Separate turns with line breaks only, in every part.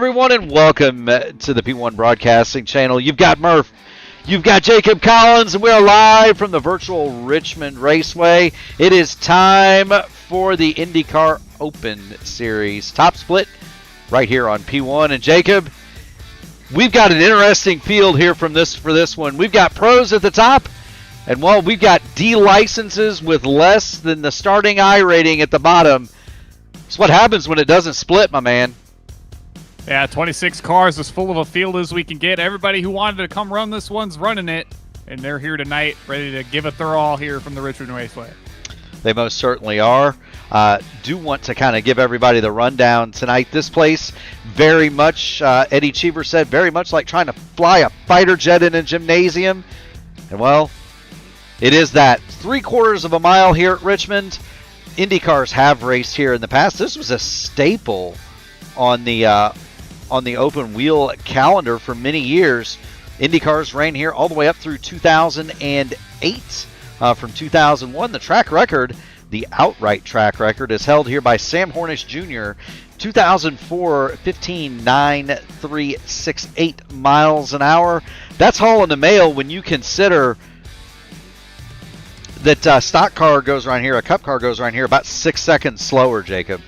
everyone, and welcome to the P1 Broadcasting Channel. You've got Murph, you've got Jacob Collins, and we're live from the virtual Richmond Raceway. It is time for the INDYCAR Open Series top split right here on P1. And Jacob, we've got an interesting field here for this one. We've got pros at the top, and well, we've got D licenses with less than the starting I rating at the bottom. It's what happens when it doesn't split, my man.
Yeah, 26 cars, as full of a field as we can get. Everybody who wanted to come run this one's running it, and they're here tonight, ready to give it their all here from the Richmond Raceway.
They most certainly are. Do want to kind of give everybody the rundown tonight. This place, very much, Eddie Cheever said, very much like trying to fly a fighter jet in a gymnasium. And well, it is that. 3/4 of a mile here at Richmond. IndyCars have raced here in the past. This was a staple on the open wheel calendar for many years. IndyCars ran here all the way up through 2008. From 2001, the track record, the outright track record, is held here by Sam Hornish Jr. 2004, 15.9368 miles an hour. That's hauling the mail when you consider that stock car goes around here, a cup car goes around here about 6 seconds slower, Jacob.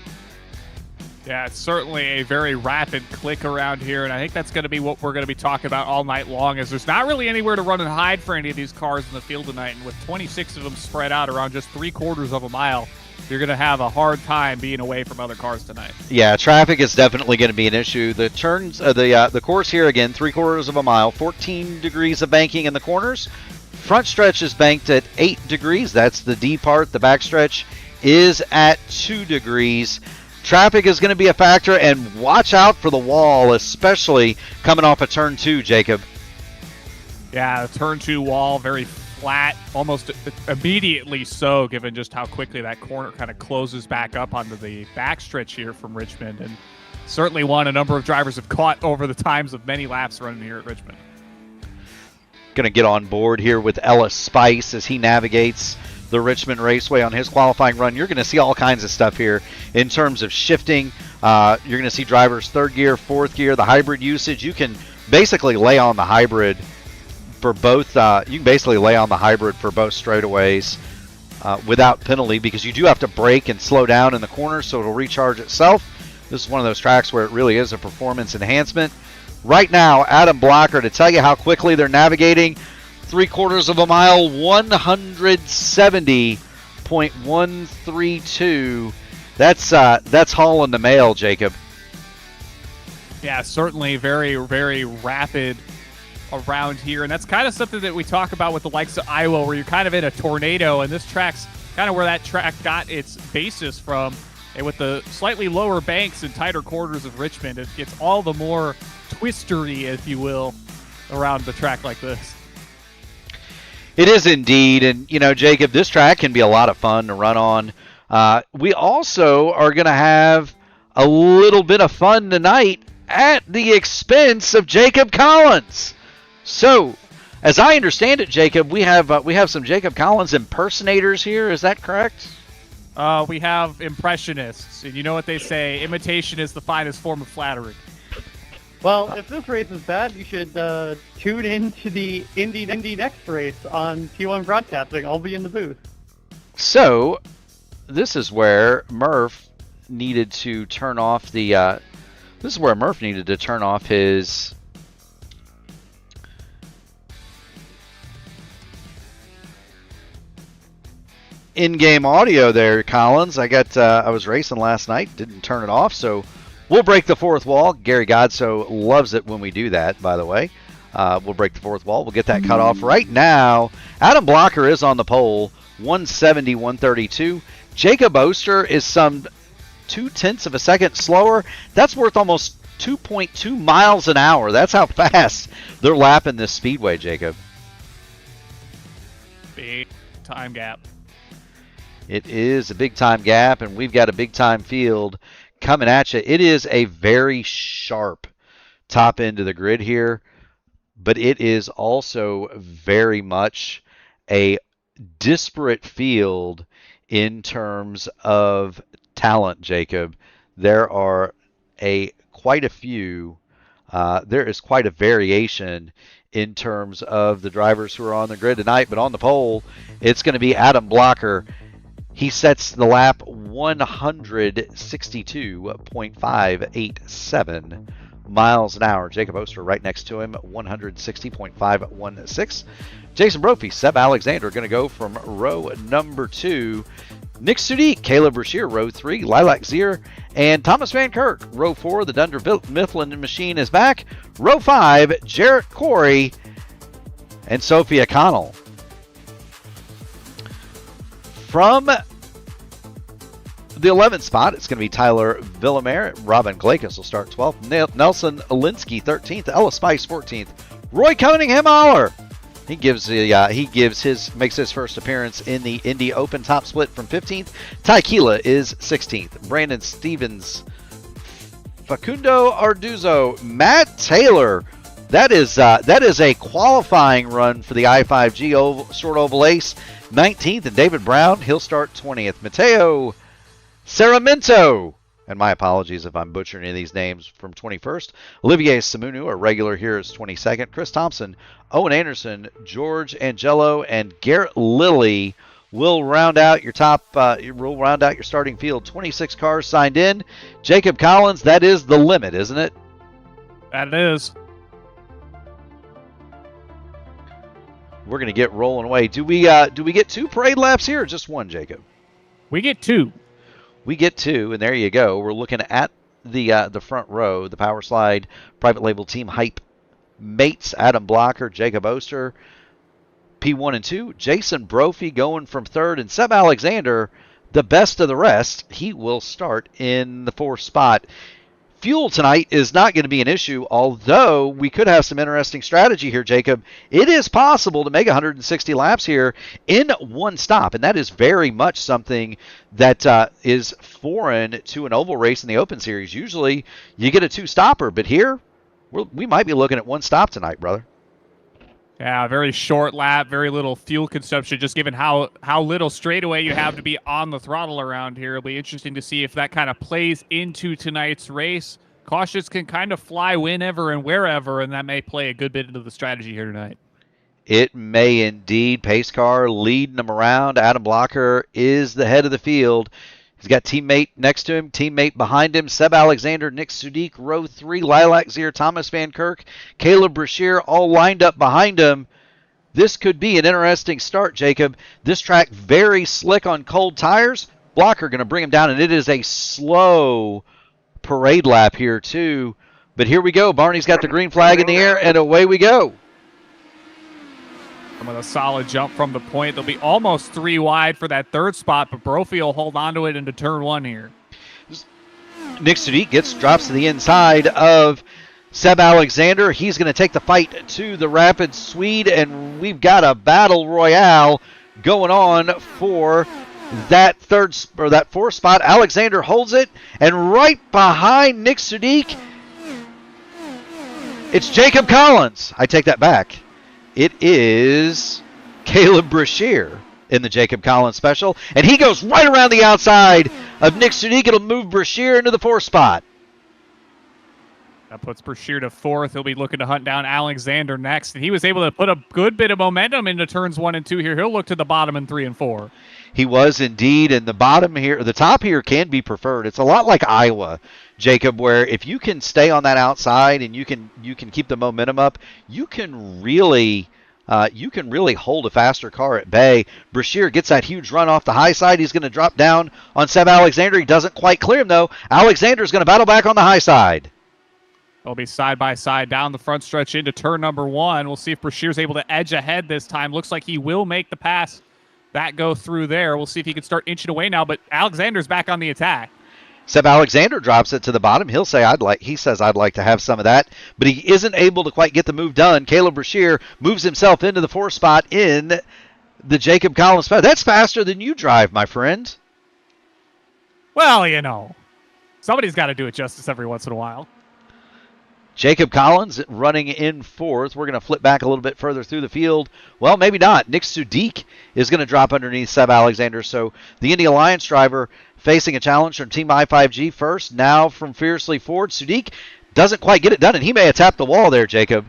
Yeah, it's certainly a very rapid click around here, and I think that's going to be what we're going to be talking about all night long, as there's not really anywhere to run and hide for any of these cars in the field tonight, and with 26 of them spread out around just 3/4 of a mile, you're going to have a hard time being away from other cars tonight.
Yeah, traffic is definitely going to be an issue. The turns, the course here again, 3/4 of a mile, 14 degrees of banking in the corners. Front stretch is banked at 8 degrees. That's the D part. The back stretch is at 2 degrees. Traffic is going to be a factor, and watch out for the wall, especially coming off of turn 2, Jacob.
Yeah, the turn 2 wall, very flat, almost immediately so, given just how quickly that corner kind of closes back up onto the backstretch here from Richmond, and certainly one a number of drivers have caught over the times of many laps running here at Richmond.
Going to get on board here with Ellis Spice as he navigates the Richmond Raceway on his qualifying run. You're going to see all kinds of stuff here in terms of shifting. You're going to see drivers third gear, fourth gear, the hybrid usage. You can basically lay on the hybrid for both. You can basically lay on the hybrid for both straightaways without penalty, because you do have to brake and slow down in the corners so it'll recharge itself. This is one of those tracks where it really is a performance enhancement. Right now, Adam Blocker, to tell you how quickly they're navigating, 3/4 of a mile, 170.132. That's hauling the mail, Jacob.
Yeah, certainly very, very rapid around here. And that's kind of something that we talk about with the likes of Iowa, where you're kind of in a tornado, and this track's kind of where that track got its basis from. And with the slightly lower banks and tighter quarters of Richmond, it gets all the more twistery, if you will, around the track like this.
It is indeed. And, you know, Jacob, this track can be a lot of fun to run on. We also are going to have a little bit of fun tonight at the expense of Jacob Collins. So, as I understand it, Jacob, we have some Jacob Collins impersonators here. Is that correct?
We have impressionists, and you know what they say, imitation is the finest form of flattery.
Well, if this race is bad, you should tune in to the Indy next race on P1 Broadcasting. I'll be in the booth.
So, this is where Murph needed to turn off the. This is where Murph needed to turn off his. In-game audio there, Collins. I was racing last night, didn't turn it off, so we'll break the fourth wall. Gary Godso loves it when we do that, by the way. We'll break the fourth wall. We'll get that cut off right now. Adam Blocker is on the pole, 170, 132. Jacob Oster is some 0.2 of a second slower. That's worth almost 2.2 miles an hour. That's how fast they're lapping this speedway, Jacob.
Big time gap.
It is a big-time gap, and we've got a big-time field coming at you. It is a very sharp top end of the grid here, but it is also very much a disparate field in terms of talent, Jacob. There are quite a few. There is quite a variation in terms of the drivers who are on the grid tonight. But on the pole, it's going to be Adam Blocker. He sets the lap 162.587 miles an hour. Jacob Oster right next to him, 160.516. Jason Brophy, Seb Alexander going to go from row number 2. Nick Sudik, Caleb Brashear, row 3. Lilac Zier and Thomas Van Kirk, row 4. The Dunder Mifflin machine is back. Row 5, Jarrett Corey and Sophia Connell. From the 11th spot, it's going to be Tyler Villamere. Robin Glakus will start 12th. Nelson Alinsky 13th. Ella Spice 14th. Roy Cunningham Aller. Makes his first appearance in the Indy Open top split from 15th. Ty Keela is 16th. Brandon Stevens, Facundo Arduzzo, Matt Taylor. That is a qualifying run for the I-5G short oval ace. 19th, and David Brown, he'll start 20th. Mateo Saraminto, and my apologies if I'm butchering any of these names, from 21st. Olivier Simonu, a regular here, is 22nd. Chris Thompson, Owen Anderson, George Angelo, and Garrett Lilly will round out your starting field. 26 cars signed in. Jacob Collins, that is the limit, isn't it?
That it is.
We're going to get rolling away. Do we get 2 parade laps here or just 1, Jacob?
We get 2.
We get 2, and there you go. We're looking at the front row, the Power Slide Private Label Team Hype mates, Adam Blocker, Jacob Oster, P1 and 2. Jason Brophy going from 3rd, and Seb Alexander, the best of the rest. He will start in the 4th spot. Fuel tonight is not going to be an issue, although we could have some interesting strategy here, Jacob. It is possible to make 160 laps here in 1 stop, and that is very much something that is foreign to an oval race in the Open Series. Usually you get a 2-stopper, but here we might be looking at 1 stop tonight, brother.
Yeah, very short lap, very little fuel consumption, just given how little straightaway you have to be on the throttle around here. It'll be interesting to see if that kind of plays into tonight's race. Cautions can kind of fly whenever and wherever, and that may play a good bit into the strategy here tonight.
It may indeed. Pace car leading them around. Adam Blocker is the head of the field. He's got teammate next to him, teammate behind him, Seb Alexander, Nick Sudik, row 3, Lilac Zier, Thomas Van Kirk, Caleb Brashear, all lined up behind him. This could be an interesting start, Jacob. This track very slick on cold tires. Blocker going to bring him down, and it is a slow parade lap here too. But here we go. Barney's got the green flag in the air, and away we go.
With a solid jump from the point. They'll be almost 3 wide for that 3rd spot, but Brophy will hold on to it into turn 1 here.
Nick Sudik drops to the inside of Seb Alexander. He's going to take the fight to the Rapid Swede, and we've got a battle royale going on for that 4th spot. Alexander holds it, and right behind Nick Sudik, it's Jacob Collins. I take that back. It is Caleb Brashear in the Jacob Collins special, and he goes right around the outside of Nick Sudik. It'll move Brashear into the 4th spot.
That puts Brashear to 4th. He'll be looking to hunt down Alexander next, and he was able to put a good bit of momentum into turns 1 and 2 here. He'll look to the bottom in 3 and 4.
He was indeed, and the top here can be preferred. It's a lot like Iowa, Jacob, where if you can stay on that outside and you can keep the momentum up, you can really hold a faster car at bay. Brashear gets that huge run off the high side. He's going to drop down on Seb Alexander. He doesn't quite clear him, though. Alexander's going to battle back on the high side.
They'll be side by side down the front stretch into turn number 1. We'll see if Brashear's able to edge ahead this time. Looks like he will make the pass that go through there. We'll see if he can start inching away now, but Alexander's back on the attack.
Seb Alexander drops it to the bottom. He says I'd like to have some of that, but he isn't able to quite get the move done. Caleb Brashear moves himself into the 4th spot in the Jacob Collins spot. That's faster than you drive, my friend.
Well, somebody's got to do it justice every once in a while.
Jacob Collins running in fourth. We're going to flip back a little bit further through the field. Well, maybe not. Nick Sudik is going to drop underneath Seb Alexander. So the Indy Alliance driver facing a challenge from Team I5G first. Now from Fiercely Ford. Sudik doesn't quite get it done, and he may have tapped the wall there, Jacob.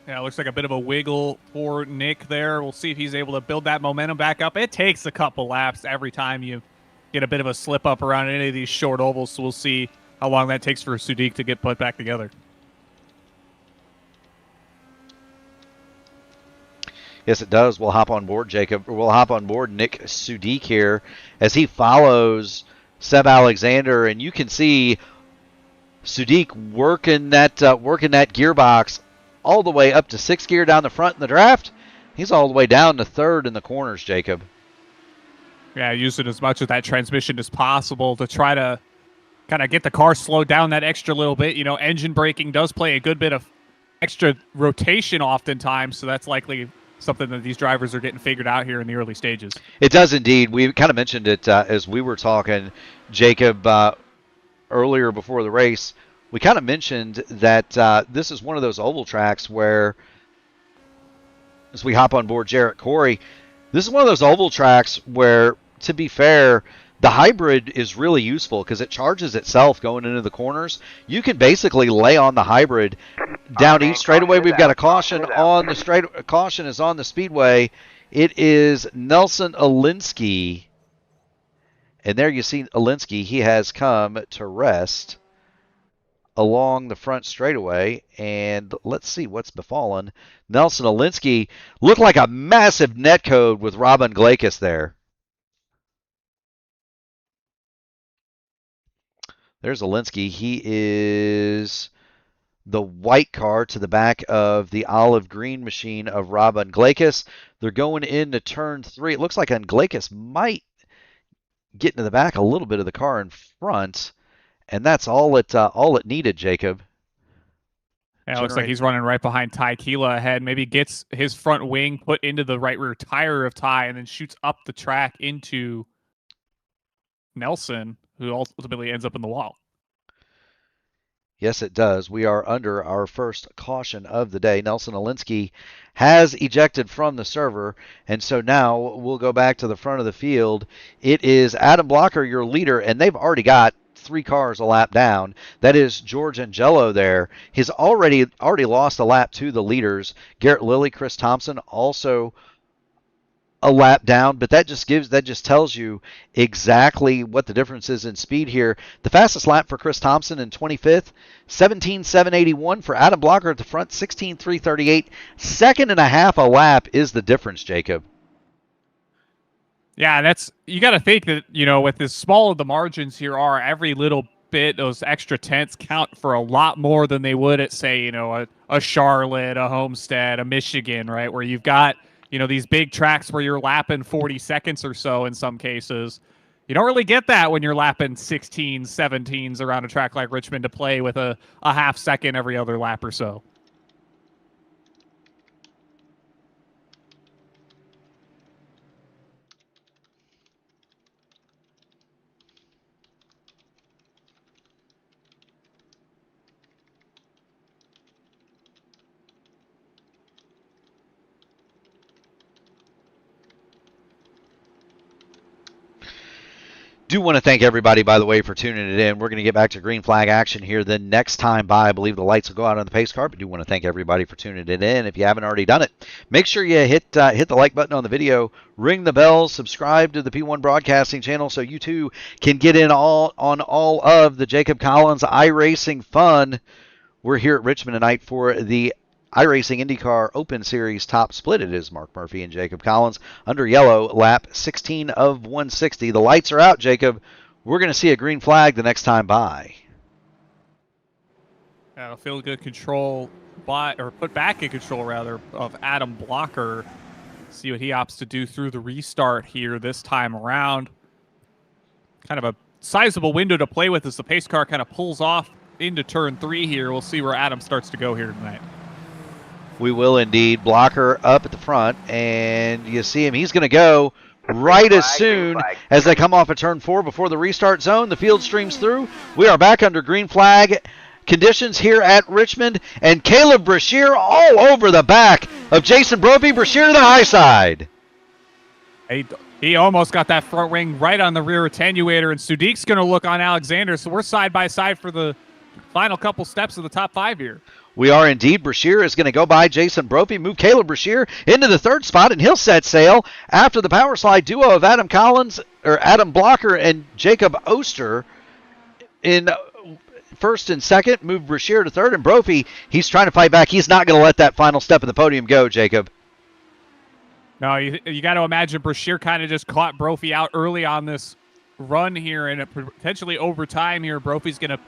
Yeah, it looks like a bit of a wiggle for Nick there. We'll see if he's able to build that momentum back up. It takes a couple laps every time you get a bit of a slip up around any of these short ovals, so we'll see how long that takes for Sudik to get put back together.
Yes, it does. We'll hop on board, Jacob. We'll hop on board Nick Sudik here as he follows Seb Alexander, and you can see Sudik working that gearbox all the way up to 6th gear down the front in the draft. He's all the way down to 3rd in the corners, Jacob.
Yeah, using as much of that transmission as possible to try to kind of get the car slowed down that extra little bit. You know, engine braking does play a good bit of extra rotation oftentimes, so that's likely something that these drivers are getting figured out here in the early stages.
It does indeed. We kind of mentioned it as we were talking, Jacob, earlier before the race. We kind of mentioned that this is one of those oval tracks where, as we hop on board Jarrett Corey, this is one of those oval tracks where, to be fair, the hybrid is really useful because it charges itself going into the corners. You can basically lay on the hybrid down each straightaway. We've got a caution on the straight. Caution is on the speedway. It is Nelson Alinsky, and there you see Alinsky. He has come to rest along the front straightaway, and let's see what's befallen. Nelson Alinsky looked like a massive netcode with Robin Glakis there. There's Alinsky. He is the white car to the back of the olive green machine of Robin Glakis. They're going into turn 3. It looks like Glakis might get into the back a little bit of the car in front, and that's all it needed, Jacob.
Yeah, it looks like he's running right behind Ty Keela ahead. Maybe gets his front wing put into the right rear tire of Ty and then shoots up the track into Nelson, who ultimately ends up in the wall.
Yes, it does. We are under our first caution of the day. Nelson Alinsky has ejected from the server, and so now we'll go back to the front of the field. It is Adam Blocker, your leader, and they've already got 3 cars a lap down. That is George Angelo there. He's already lost a lap to the leaders. Garrett Lilly, Chris Thompson also a lap down, but that just tells you exactly what the difference is in speed here. The fastest lap for Chris Thompson in 25th, 17.781 for Adam Blocker at the front, 16.338. Second and a half a lap is the difference, Jacob.
Yeah, that's, you got to think that, you know, with as small of the margins here are, every little bit, those extra tenths count for a lot more than they would at, say, you know, a Charlotte, a Homestead, a Michigan, right, where you've got, you know, these big tracks where you're lapping 40 seconds or so in some cases. You don't really get that when you're lapping 16s, 17s around a track like Richmond to play with a half second every other lap or so.
Do want to thank everybody, by the way, for tuning it in. We're going to get back to green flag action here the next time by. I believe the lights will go out on the pace car, but do want to thank everybody for tuning it in. If you haven't already done it, make sure you hit the like button on the video, ring the bell, subscribe to the P1 Broadcasting channel so you too can get in on all of the Jacob Collins iRacing fun. We're here at Richmond tonight for the iRacing INDYCAR Open Series top split. It is Mark Murphy and Jacob Collins under yellow, lap 16 of 160. The lights are out, Jacob. We're going to see a green flag the next time by.
Feel good control put back in control rather of Adam Blocker. See what he opts to do through the restart here this time around. Kind of a sizable window to play with as the pace car kind of pulls off into turn 3 here. We'll see where Adam starts to go here tonight.
We will indeed. Blocker up at the front, and you see him. He's going to go right as soon as they come off of turn 4 before the restart zone. The field streams through. We are back under green flag conditions here at Richmond, and Caleb Brashear all over the back of Jason Brophy. Brashear to the high side.
He almost got that front wing right on the rear attenuator, and Sudik's going to look on Alexander, so we're side by side for the final couple steps of the top 5 here.
We are indeed. Brashear is going to go by Jason Brophy, move Caleb Brashear into the 3rd spot, and he'll set sail after the power slide duo of Adam Blocker and Jacob Oster in 1st and 2nd. Move Brashear to 3rd, and Brophy, he's trying to fight back. He's not going to let that final step of the podium go, Jacob.
No, you got to imagine Brashear kind of just caught Brophy out early on this run here, and potentially over time here, Brophy's going to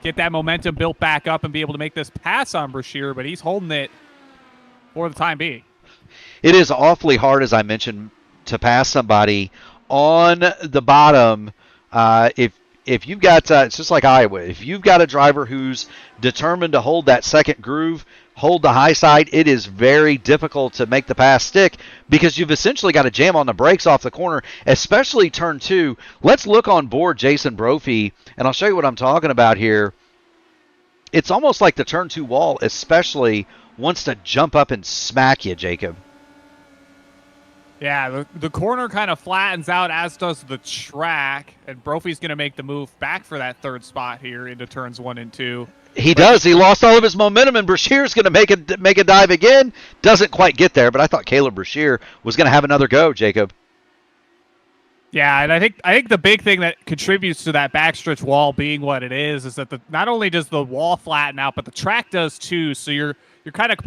get that momentum built back up and be able to make this pass on Brashear, but he's holding it for the time being.
It is awfully hard, as I mentioned, to pass somebody on the bottom. If you've got, it's just like Iowa, if you've got a driver who's determined to hold that second groove, hold the high side, it is very difficult to make the pass stick because you've essentially got to jam on the brakes off the corner, especially turn 2. Let's look on board Jason Brophy, and I'll show you what I'm talking about here. It's almost like the turn 2 wall especially wants to jump up and smack you, Jacob.
Yeah, the corner kind of flattens out, as does the track, and Brophy's going to make the move back for that 3rd spot here into turns 1 and 2.
He does. He lost all of his momentum, and Brashear's going to make a dive again. Doesn't quite get there, but I thought Caleb Brashear was going to have another go, Jacob.
Yeah, and I think the big thing that contributes to that backstretch wall being what it is that not only does the wall flatten out, but the track does too. So you're kind of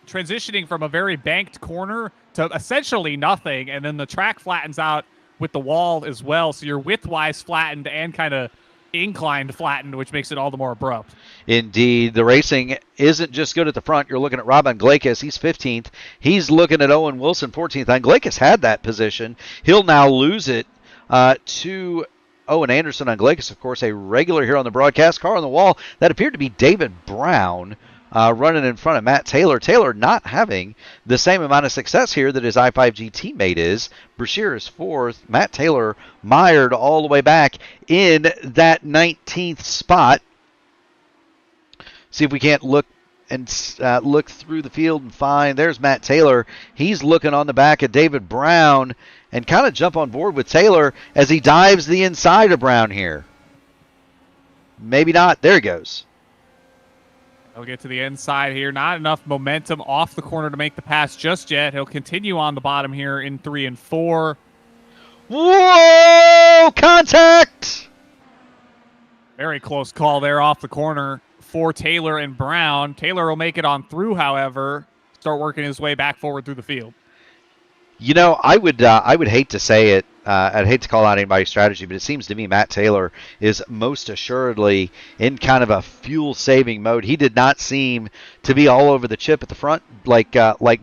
transitioning from a very banked corner to essentially nothing, and then the track flattens out with the wall as well. So you're widthwise flattened and kind of inclined flattened, which makes it all the more abrupt.
Indeed. The racing isn't just good at the front. You're looking at Rob Anglakis. He's 15th. He's looking at Owen Wilson, 14th. Anglakis had that position. He'll now lose it to Owen Anderson. Anglakis, of course, a regular here on the broadcast. Car on the wall. That appeared to be David Brown running in front of Matt Taylor. Taylor not having the same amount of success here that his I5G teammate is. Brashear is 4th. Matt Taylor mired all the way back in that 19th spot. See if we can't look through the field and find. There's Matt Taylor. He's looking on the back of David Brown and kind of jump on board with Taylor as he dives the inside of Brown here. Maybe not. There he goes.
He'll get to the inside here. Not enough momentum off the corner to make the pass just yet. He'll continue on the bottom here in 3 and 4.
Whoa! Contact!
Very close call there off the corner for Taylor and Brown. Taylor will make it on through, however, start working his way back forward through the field.
You know, I would hate to say it. I'd hate to call out anybody's strategy, but it seems to me Matt Taylor is most assuredly in kind of a fuel-saving mode. He did not seem to be all over the chip at the front like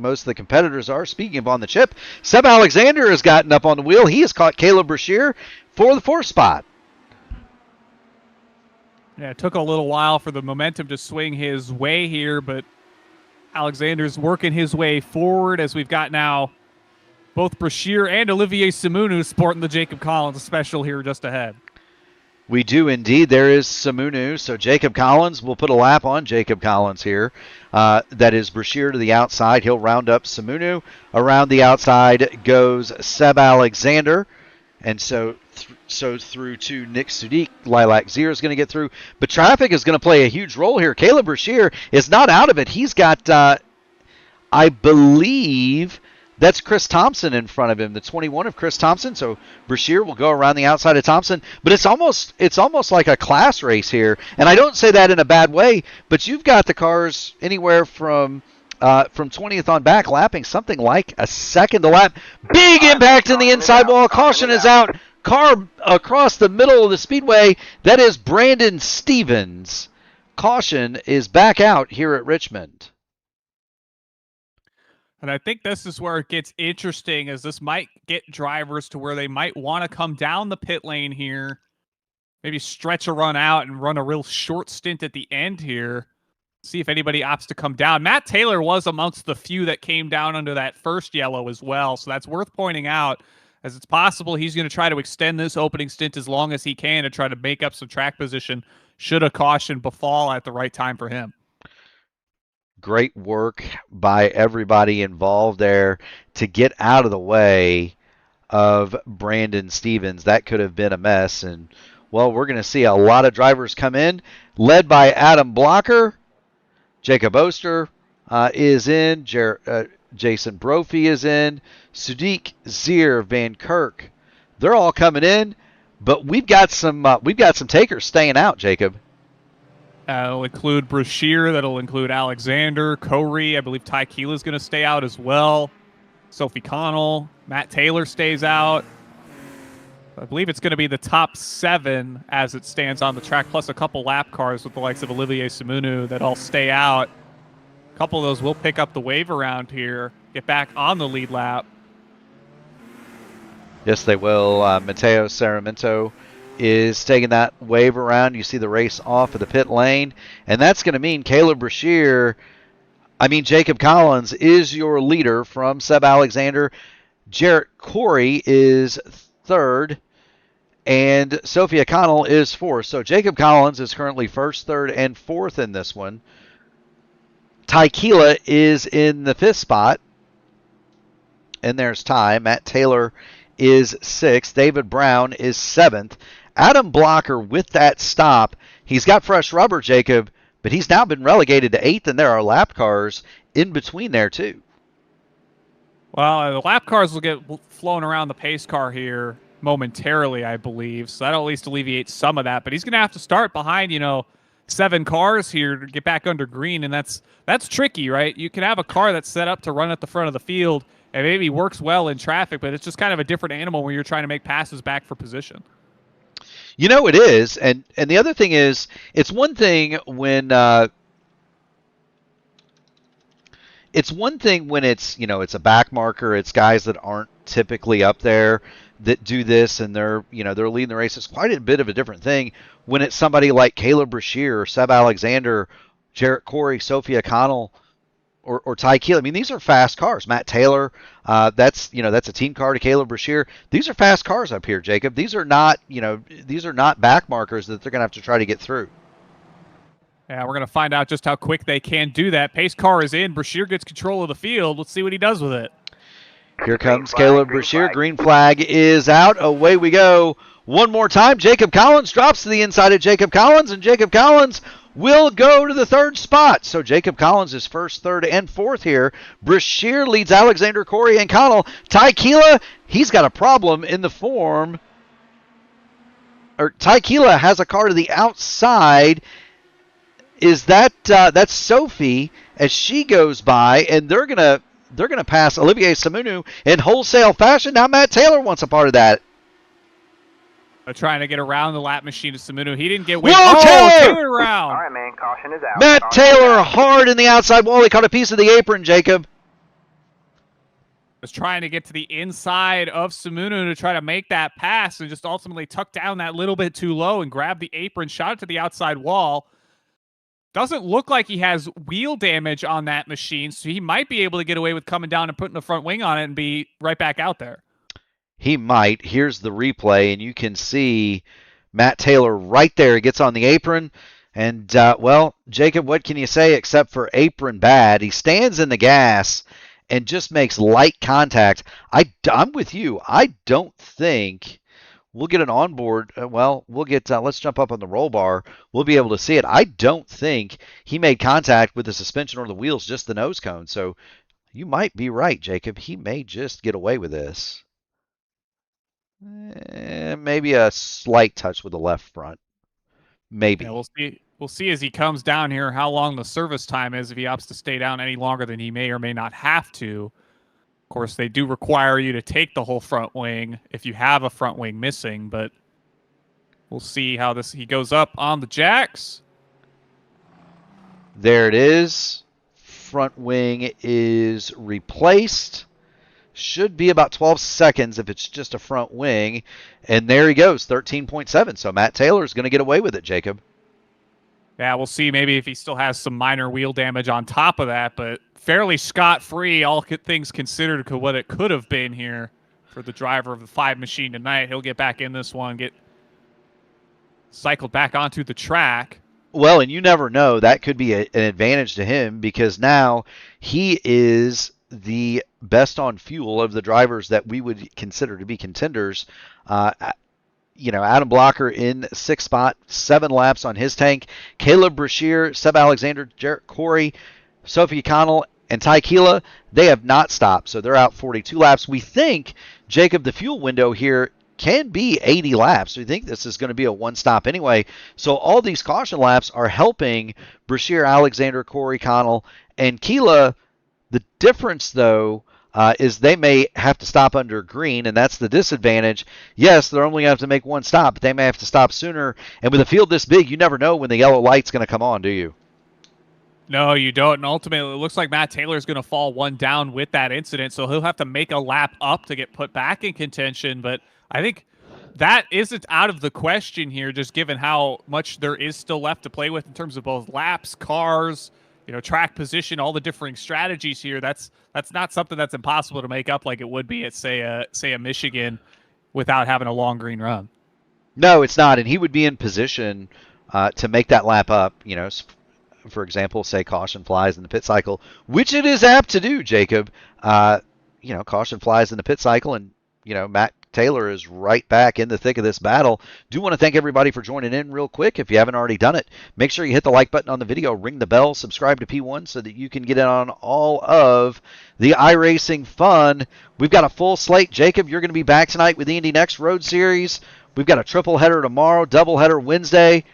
most of the competitors are. Speaking of on the chip, Seb Alexander has gotten up on the wheel. He has caught Caleb Brashear for the 4th spot.
Yeah, it took a little while for the momentum to swing his way here, but Alexander's working his way forward as we've got now both Brashear and Olivier Simonu sporting the Jacob Collins special here just ahead.
We do indeed. There is Simonu. So Jacob Collins, we'll put a lap on Jacob Collins here. That is Brashear to the outside. He'll round up Simonu. Around the outside goes Seb Alexander. And so through to Nick Sudik. Lilac Zier is going to get through. But traffic is going to play a huge role here. Caleb Brashear is not out of it. He's got, I believe, that's Chris Thompson in front of him, the 21 of Chris Thompson. So Brashear will go around the outside of Thompson. But it's almost like a class race here. And I don't say that in a bad way, but you've got the cars anywhere from 20th on back lapping something like a second a lap. Big impact in the inside wall. Caution is out. Car across the middle of the speedway. That is Brandon Stevens. Caution is back out here at Richmond.
And I think this is where it gets interesting, as this might get drivers to where they might want to come down the pit lane here, maybe stretch a run out and run a real short stint at the end here. See if anybody opts to come down. Matt Taylor was amongst the few that came down under that first yellow as well, so that's worth pointing out, as it's possible he's going to try to extend this opening stint as long as he can to try to make up some track position should a caution befall at the right time for him.
Great work by everybody involved there to get out of the way of Brandon Stevens. That could have been a mess. And, well, we're going to see a lot of drivers come in, led by Adam Blocker. Jacob Oster is in. Jason Brophy is in. Sadiq Zier Van Kirk. They're all coming in, but we've got some takers staying out, Jacob.
It'll include Brashear. That'll include Alexander, Corey. I believe Ty Keela's going to stay out as well. Sophie Connell. Matt Taylor stays out. I believe it's going to be the top 7 as it stands on the track, plus a couple lap cars with the likes of Olivier Simonu that all stay out. A couple of those will pick up the wave around here, get back on the lead lap.
Yes, they will. Matteo Sarmiento is taking that wave around. You see the race off of the pit lane, and that's going to mean Jacob Collins is your leader from Seb Alexander. Jarrett Corey is 3rd, and Sophia Connell is 4th. So Jacob Collins is currently 1st, 3rd, and 4th in this one. Ty Keela is in the 5th spot, and there's Ty. Matt Taylor is 6th. David Brown is 7th. Adam Blocker with that stop. He's got fresh rubber, Jacob, but he's now been relegated to 8th, and there are lap cars in between there too.
Well, the lap cars will get flown around the pace car here momentarily, I believe, so that'll at least alleviate some of that. But he's going to have to start behind, 7 cars here to get back under green, and that's tricky, right? You can have a car that's set up to run at the front of the field and maybe works well in traffic, but it's just kind of a different animal when you're trying to make passes back for position.
It is, and the other thing is, it's one thing when it's it's a back marker, it's guys that aren't typically up there that do this, and they're leading the race. It's quite a bit of a different thing when it's somebody like Caleb Brashear or Seb Alexander, Jarrett Corey, Sophia Connell, or Ty Keela. These are fast cars. Matt Taylor, that's a team car to Caleb Brashear. These are fast cars up here, Jacob. These are not back markers that they're going to have to try to get through.
Yeah, we're going to find out just how quick they can do that. Pace car is in. Brashear gets control of the field. Let's see what he does with it.
Here comes Caleb Brashear. Green flag is out. Away we go. One more time. Jacob Collins drops to the inside of Jacob Collins, and Jacob Collins will go to the 3rd spot. So Jacob Collins is 1st, 3rd, and 4th here. Brashear leads Alexander, Corey, and Connell. Ty Keela, he's got a problem in the form. Ty Keela has a car to the outside. Is that's Sophie as she goes by, and they're gonna pass Olivier Simonu in wholesale fashion. Now Matt Taylor wants a part of that.
Trying to get around the lap machine to Simonu. He didn't get
Taylor
around.
All right, man. Caution is out.
Matt Taylor hard in the outside wall. He caught a piece of the apron, Jacob.
Was trying to get to the inside of Simonu to try to make that pass and just ultimately tucked down that little bit too low and grabbed the apron, shot it to the outside wall. Doesn't look like he has wheel damage on that machine, so he might be able to get away with coming down and putting the front wing on it and be right back out there.
He might. Here's the replay, and you can see Matt Taylor right there. He gets on the apron, and, Jacob, what can you say except for apron bad? He stands in the gas and just makes light contact. I'm with you. I don't think we'll get an onboard. We'll get. Let's jump up on the roll bar. We'll be able to see it. I don't think he made contact with the suspension or the wheels, just the nose cone. So you might be right, Jacob. He may just get away with this. Maybe a slight touch with the left front. Maybe.
Yeah, we'll see as he comes down here how long the service time is if he opts to stay down any longer than he may or may not have to. Of course, they do require you to take the whole front wing if you have a front wing missing, but we'll see how he goes up on the jacks.
There it is. Front wing is replaced. Should be about 12 seconds if it's just a front wing. And there he goes, 13.7. So Matt Taylor's going to get away with it, Jacob.
Yeah, we'll see maybe if he still has some minor wheel damage on top of that, but fairly scot-free, all things considered, what it could have been here for the driver of the 5 machine tonight. He'll get back in this one, get cycled back onto the track.
Well, and you never know. That could be an advantage to him because now he is the best on fuel of the drivers that we would consider to be contenders. Adam Blocker in 6th spot, 7 laps on his tank. Caleb Brashear, Seb Alexander, Jarrett Corey, Sophie Connell, and Ty Keela, they have not stopped, so they're out 42 laps. We think, Jacob, the fuel window here can be 80 laps. We think this is going to be a one-stop anyway. So all these caution laps are helping Brashear, Alexander, Corey, Connell, and Keela. The difference, though, is they may have to stop under green, and that's the disadvantage. Yes, they're only going to have to make one stop, but they may have to stop sooner. And with a field this big, you never know when the yellow light's going to come on, do you?
No, you don't. And ultimately, it looks like Matt Taylor is going to fall one down with that incident, so he'll have to make a lap up to get put back in contention. But I think that isn't out of the question here, just given how much there is still left to play with in terms of both laps, cars, track position, all the differing strategies here. That's not something that's impossible to make up like it would be at, say a Michigan without having a long green run.
No, it's not. And he would be in position to make that lap up, for example, say caution flies in the pit cycle, which it is apt to do, Jacob. Caution flies in the pit cycle, and, Matt Taylor is right back in the thick of this battle. Do want to thank everybody for joining in real quick. If you haven't already done it, make sure you hit the like button on the video, ring the bell, subscribe to P1 so that you can get in on all of the iRacing fun. We've got a full slate. Jacob, you're going to be back tonight with the Indy Next Road Series. We've got a triple header tomorrow, double header Wednesday.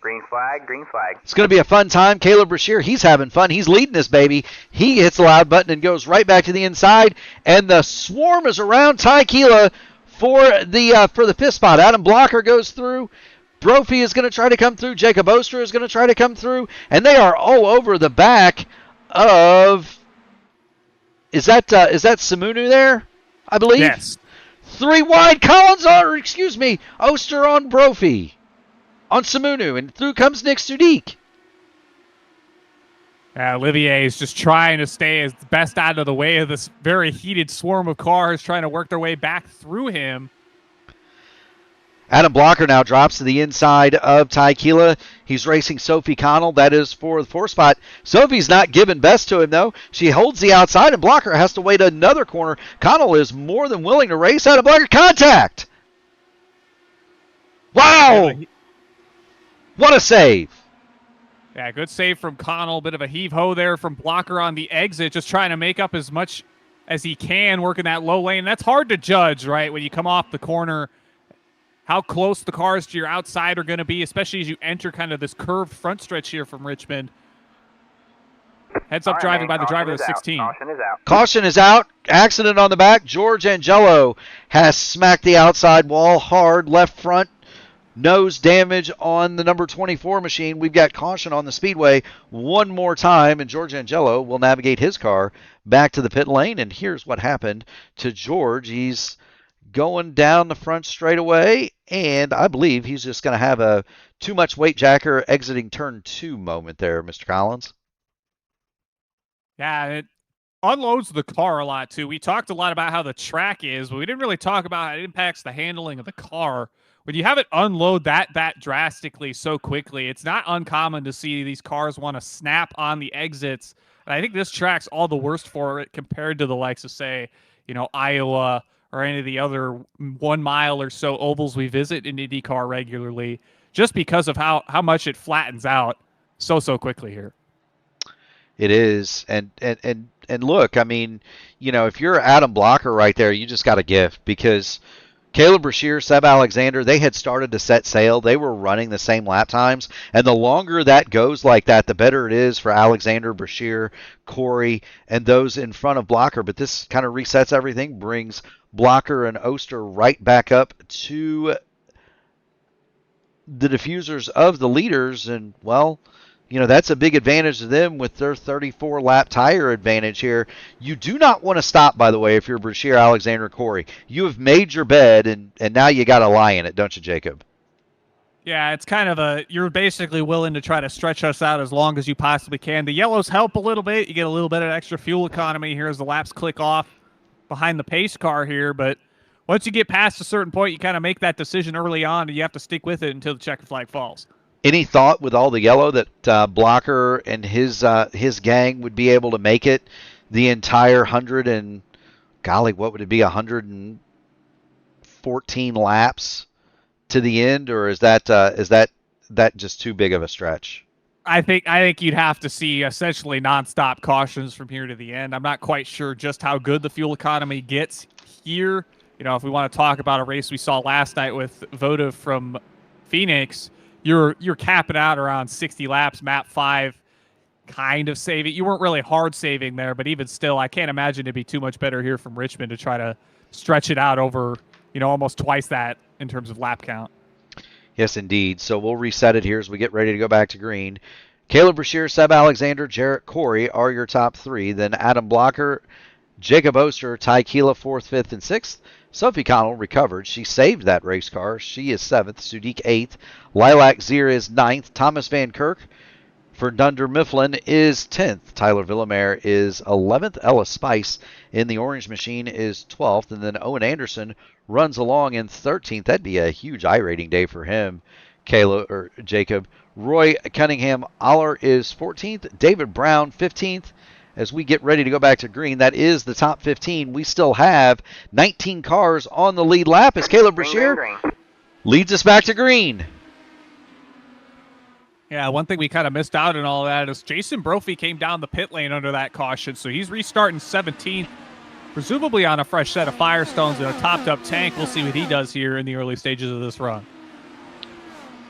Green flag, green flag.
It's going to be a fun time. Caleb Brashear, he's having fun. He's leading this baby. He hits the loud button and goes right back to the inside. And the swarm is around Ty Keela for the 5th spot. Adam Blocker goes through. Brophy is going to try to come through. Jacob Oster is going to try to come through. And they are all over the back of... Is that Simunu there, I believe?
Yes.
3 wide. Oster on Brophy. On Simunu, and through comes Nick Sudik.
Olivier is just trying to stay as best out of the way of this very heated swarm of cars trying to work their way back through him.
Adam Blocker now drops to the inside of Ty Keela. He's racing Sophie Connell. That is for the 4th spot. Sophie's not giving best to him, though. She holds the outside, and Blocker has to wait another corner. Connell is more than willing to race. Adam Blocker, contact! Wow! What a save.
Yeah, good save from Connell. Bit of a heave-ho there from Blocker on the exit, just trying to make up as much as he can working that low lane. That's hard to judge, right, when you come off the corner, how close the cars to your outside are going to be, especially as you enter kind of this curved front stretch here from Richmond. Heads up driving by the driver of the 16.
Caution is out.
Caution is out. Accident on the back. George Angelo has smacked the outside wall hard, left front. Nose damage on the number 24 machine. We've got caution on the speedway one more time, and George Angelo will navigate his car back to the pit lane. And here's what happened to George. He's going down the front straightaway, and I believe he's just going to have a too much weight jacker exiting turn 2 moment there, Mr. Collins.
Yeah, it unloads the car a lot, too. We talked a lot about how the track is, but we didn't really talk about how it impacts the handling of the car. When you have it unload that drastically so quickly, it's not uncommon to see these cars want to snap on the exits. And I think this track's all the worst for it compared to the likes of, say, Iowa or any of the other 1 mile or so ovals we visit in IndyCar regularly, just because of how much it flattens out so quickly here.
It is. And look, I mean, if you're Adam Blocker right there, you just got a gift, because Caleb Brashear, Seb Alexander, they had started to set sail. They were running the same lap times. And the longer that goes like that, the better it is for Alexander, Brashear, Corey, and those in front of Blocker. But this kind of resets everything, brings Blocker and Oster right back up to the diffusers of the leaders. And, well, that's a big advantage to them with their 34-lap tire advantage here. You do not want to stop, by the way, if you're Brashear, Alexander, Corey. You have made your bed, and now you got to lie in it, don't you, Jacob?
Yeah, it's kind of you're basically willing to try to stretch us out as long as you possibly can. The yellows help a little bit. You get a little bit of extra fuel economy here as the laps click off behind the pace car here, but once you get past a certain point, you kind of make that decision early on, and you have to stick with it until the checker flag falls.
Any thought with all the yellow that Blocker and his gang would be able to make it the entire 100 and, golly, what would it be, 114 laps to the end, or is that just too big of a stretch?
I think you'd have to see essentially nonstop cautions from here to the end. I'm not quite sure just how good the fuel economy gets here. You know, if we want to talk about a race we saw last night with Voda from Phoenix, you're capping out around 60 laps, map 5, kind of saving. You weren't really hard saving there, but even still, I can't imagine it'd be too much better here from Richmond to try to stretch it out over, almost twice that in terms of lap count.
Yes, indeed. So we'll reset it here as we get ready to go back to green. Caleb Brashear, Seb Alexander, Jarrett Corey are your top 3. Then Adam Blocker, Jacob Oster, Ty Keela 4th, 5th, and 6th. Sophie Connell recovered. She saved that race car. She is 7th. Sudik 8th. Lilac Zier is 9th. Thomas Van Kirk for Dunder Mifflin is 10th. Tyler Villamere is 11th. Ella Spice in the orange machine is 12th. And then Owen Anderson runs along in 13th. That'd be a huge iRating day for him, Jacob. Roy Cunningham Aller is 14th. David Brown 15th. As we get ready to go back to green, that is the top 15. We still have 19 cars on the lead lap as Caleb Brashear leads us back to green.
Yeah, one thing we kind of missed out in all of that is Jason Brophy came down the pit lane under that caution, so he's restarting 17th, presumably on a fresh set of Firestones and a topped-up tank. We'll see what he does here in the early stages of this run.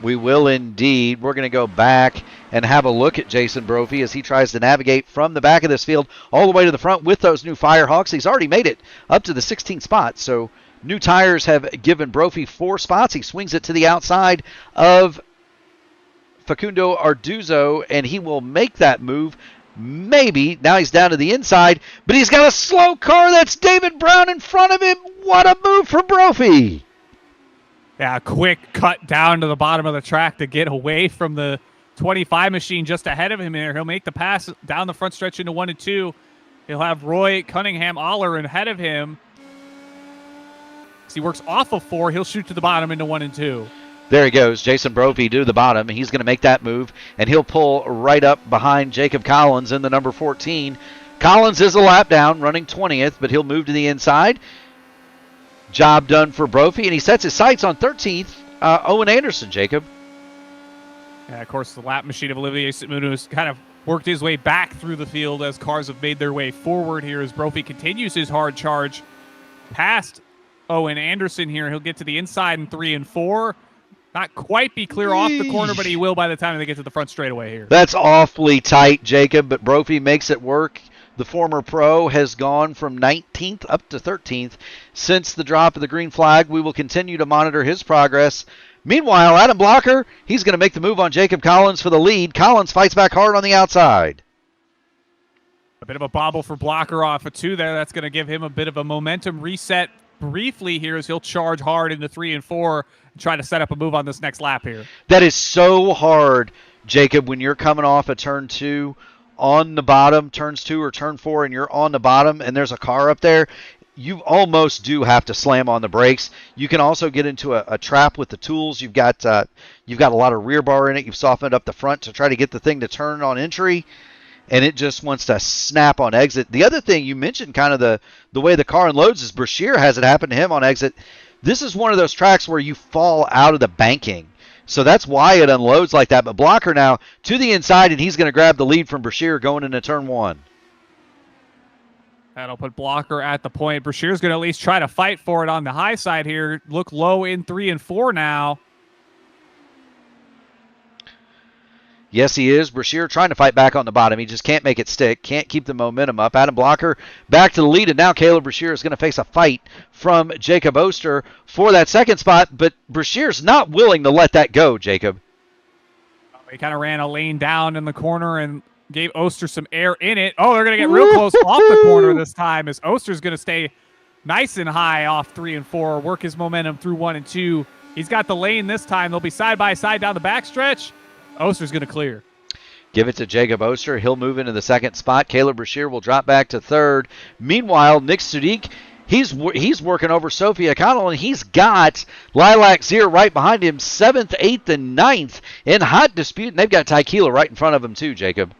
We will indeed. We're going to go back and have a look at Jason Brophy as he tries to navigate from the back of this field all the way to the front with those new Firehawks. He's already made it up to the 16th spot, so new tires have given Brophy 4 spots. He swings it to the outside of Facundo Arduzzo, and he will make that move. Maybe. Now he's down to the inside, but he's got a slow car. That's David Brown in front of him. What a move from Brophy.
Yeah, quick cut down to the bottom of the track to get away from the 25 machine just ahead of him here. He'll make the pass down the front stretch into 1 and 2. He'll have Roy Cunningham Aller ahead of him. As he works off of 4, he'll shoot to the bottom into 1 and 2.
There he goes, Jason Brophy to the bottom. He's going to make that move, and he'll pull right up behind Jacob Collins in the number 14. Collins is a lap down, running 20th, but he'll move to the inside. Job done for Brophy, and he sets his sights on 13th, Owen Anderson, Jacob.
Yeah, of course, the lap machine of Olivier Sitmuno has kind of worked his way back through the field as cars have made their way forward here as Brophy continues his hard charge past Owen Anderson here. He'll get to the inside in 3 and 4. Not quite be clear off the corner, but he will by the time they get to the front straightaway here.
That's awfully tight, Jacob, but Brophy makes it work. The former pro has gone from 19th up to 13th since the drop of the green flag. We will continue to monitor his progress. Meanwhile, Adam Blocker, he's going to make the move on Jacob Collins for the lead. Collins fights back hard on the outside.
A bit of a bobble for Blocker off of 2 there. That's going to give him a bit of a momentum reset briefly here as he'll charge hard into 3 and 4 and try to set up a move on this next lap here.
That is so hard, Jacob, when you're coming off a turn 2 on the bottom, turns 2 or turn 4, and you're on the bottom and there's a car up there. You almost do have to slam on the brakes. You can also get into a trap with the tools. You've got a lot of rear bar in it. You've softened up the front to try to get the thing to turn on entry, and it just wants to snap on exit. The other thing you mentioned, kind of the way the car unloads, is Brashear has it happen to him on exit. This is one of those tracks where you fall out of the banking. So that's why it unloads like that. But Blocker now to the inside, and he's going to grab the lead from Brashear going into turn 1.
That'll put Blocker at the point. Brashear's going to at least try to fight for it on the high side here. Look low in 3 and 4 now.
Yes, he is. Brashear trying to fight back on the bottom. He just can't make it stick. Can't keep the momentum up. Adam Blocker back to the lead, and now Caleb Brashear is going to face a fight from Jacob Oster for that second spot, but Brashear's not willing to let that go, Jacob.
He kind of ran a lane down in the corner and gave Oster some air in it. Oh, they're going to get real close off the corner this time as Oster's going to stay nice and high off 3 and 4, work his momentum through 1 and 2. He's got the lane this time. They'll be side by side down the backstretch. Oster's going to clear.
Give it to Jacob Oster. He'll move into the second spot. Caleb Brashear will drop back to third. Meanwhile, Nick Sudik He's working over Sophie O'Connell, and he's got Lilac Zier right behind him, 7th, 8th, and 9th in hot dispute. And they've got Tykeela right in front of him too, Jacob.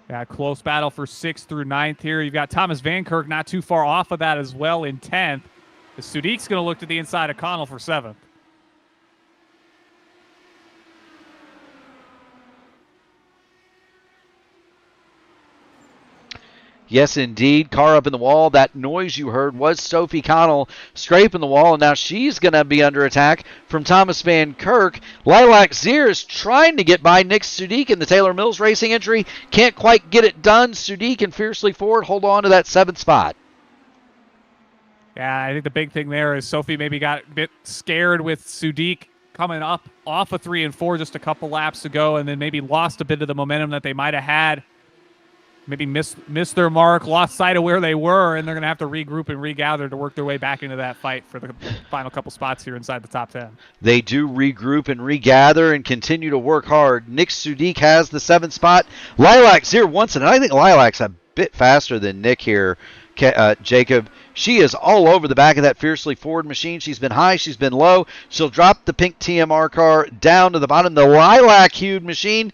Yeah, close battle for 6th through 9th here. You've got Thomas Van Kirk not too far off of that as well in 10th. Sudik's going to look to the inside of Connell for 7th.
Yes, indeed. Car up in the wall. That noise you heard was Sophie Connell scraping the wall, and now she's going to be under attack from Thomas Van Kirk. Lilac Zier is trying to get by Nick Sudik in the Taylor Mills Racing entry. Can't quite get it done. Sudik and Fiercely Ford hold on to that 7th spot.
Yeah, I think the big thing there is Sophie maybe got a bit scared with Sudik coming up off of 3 and 4 just a couple laps ago, and then maybe lost a bit of the momentum that they might have had. Maybe missed their mark, lost sight of where they were, and they're going to have to regroup and regather to work their way back into that fight for the final couple spots here inside the top 10.
They do regroup and regather and continue to work hard. Nick Sudik has the 7th spot. Lilac Zier once, and I think Lilac's a bit faster than Nick here, Jacob. She is all over the back of that Fiercely Ford machine. She's been high, she's been low. She'll drop the pink TMR car down to the bottom. The lilac-hued machine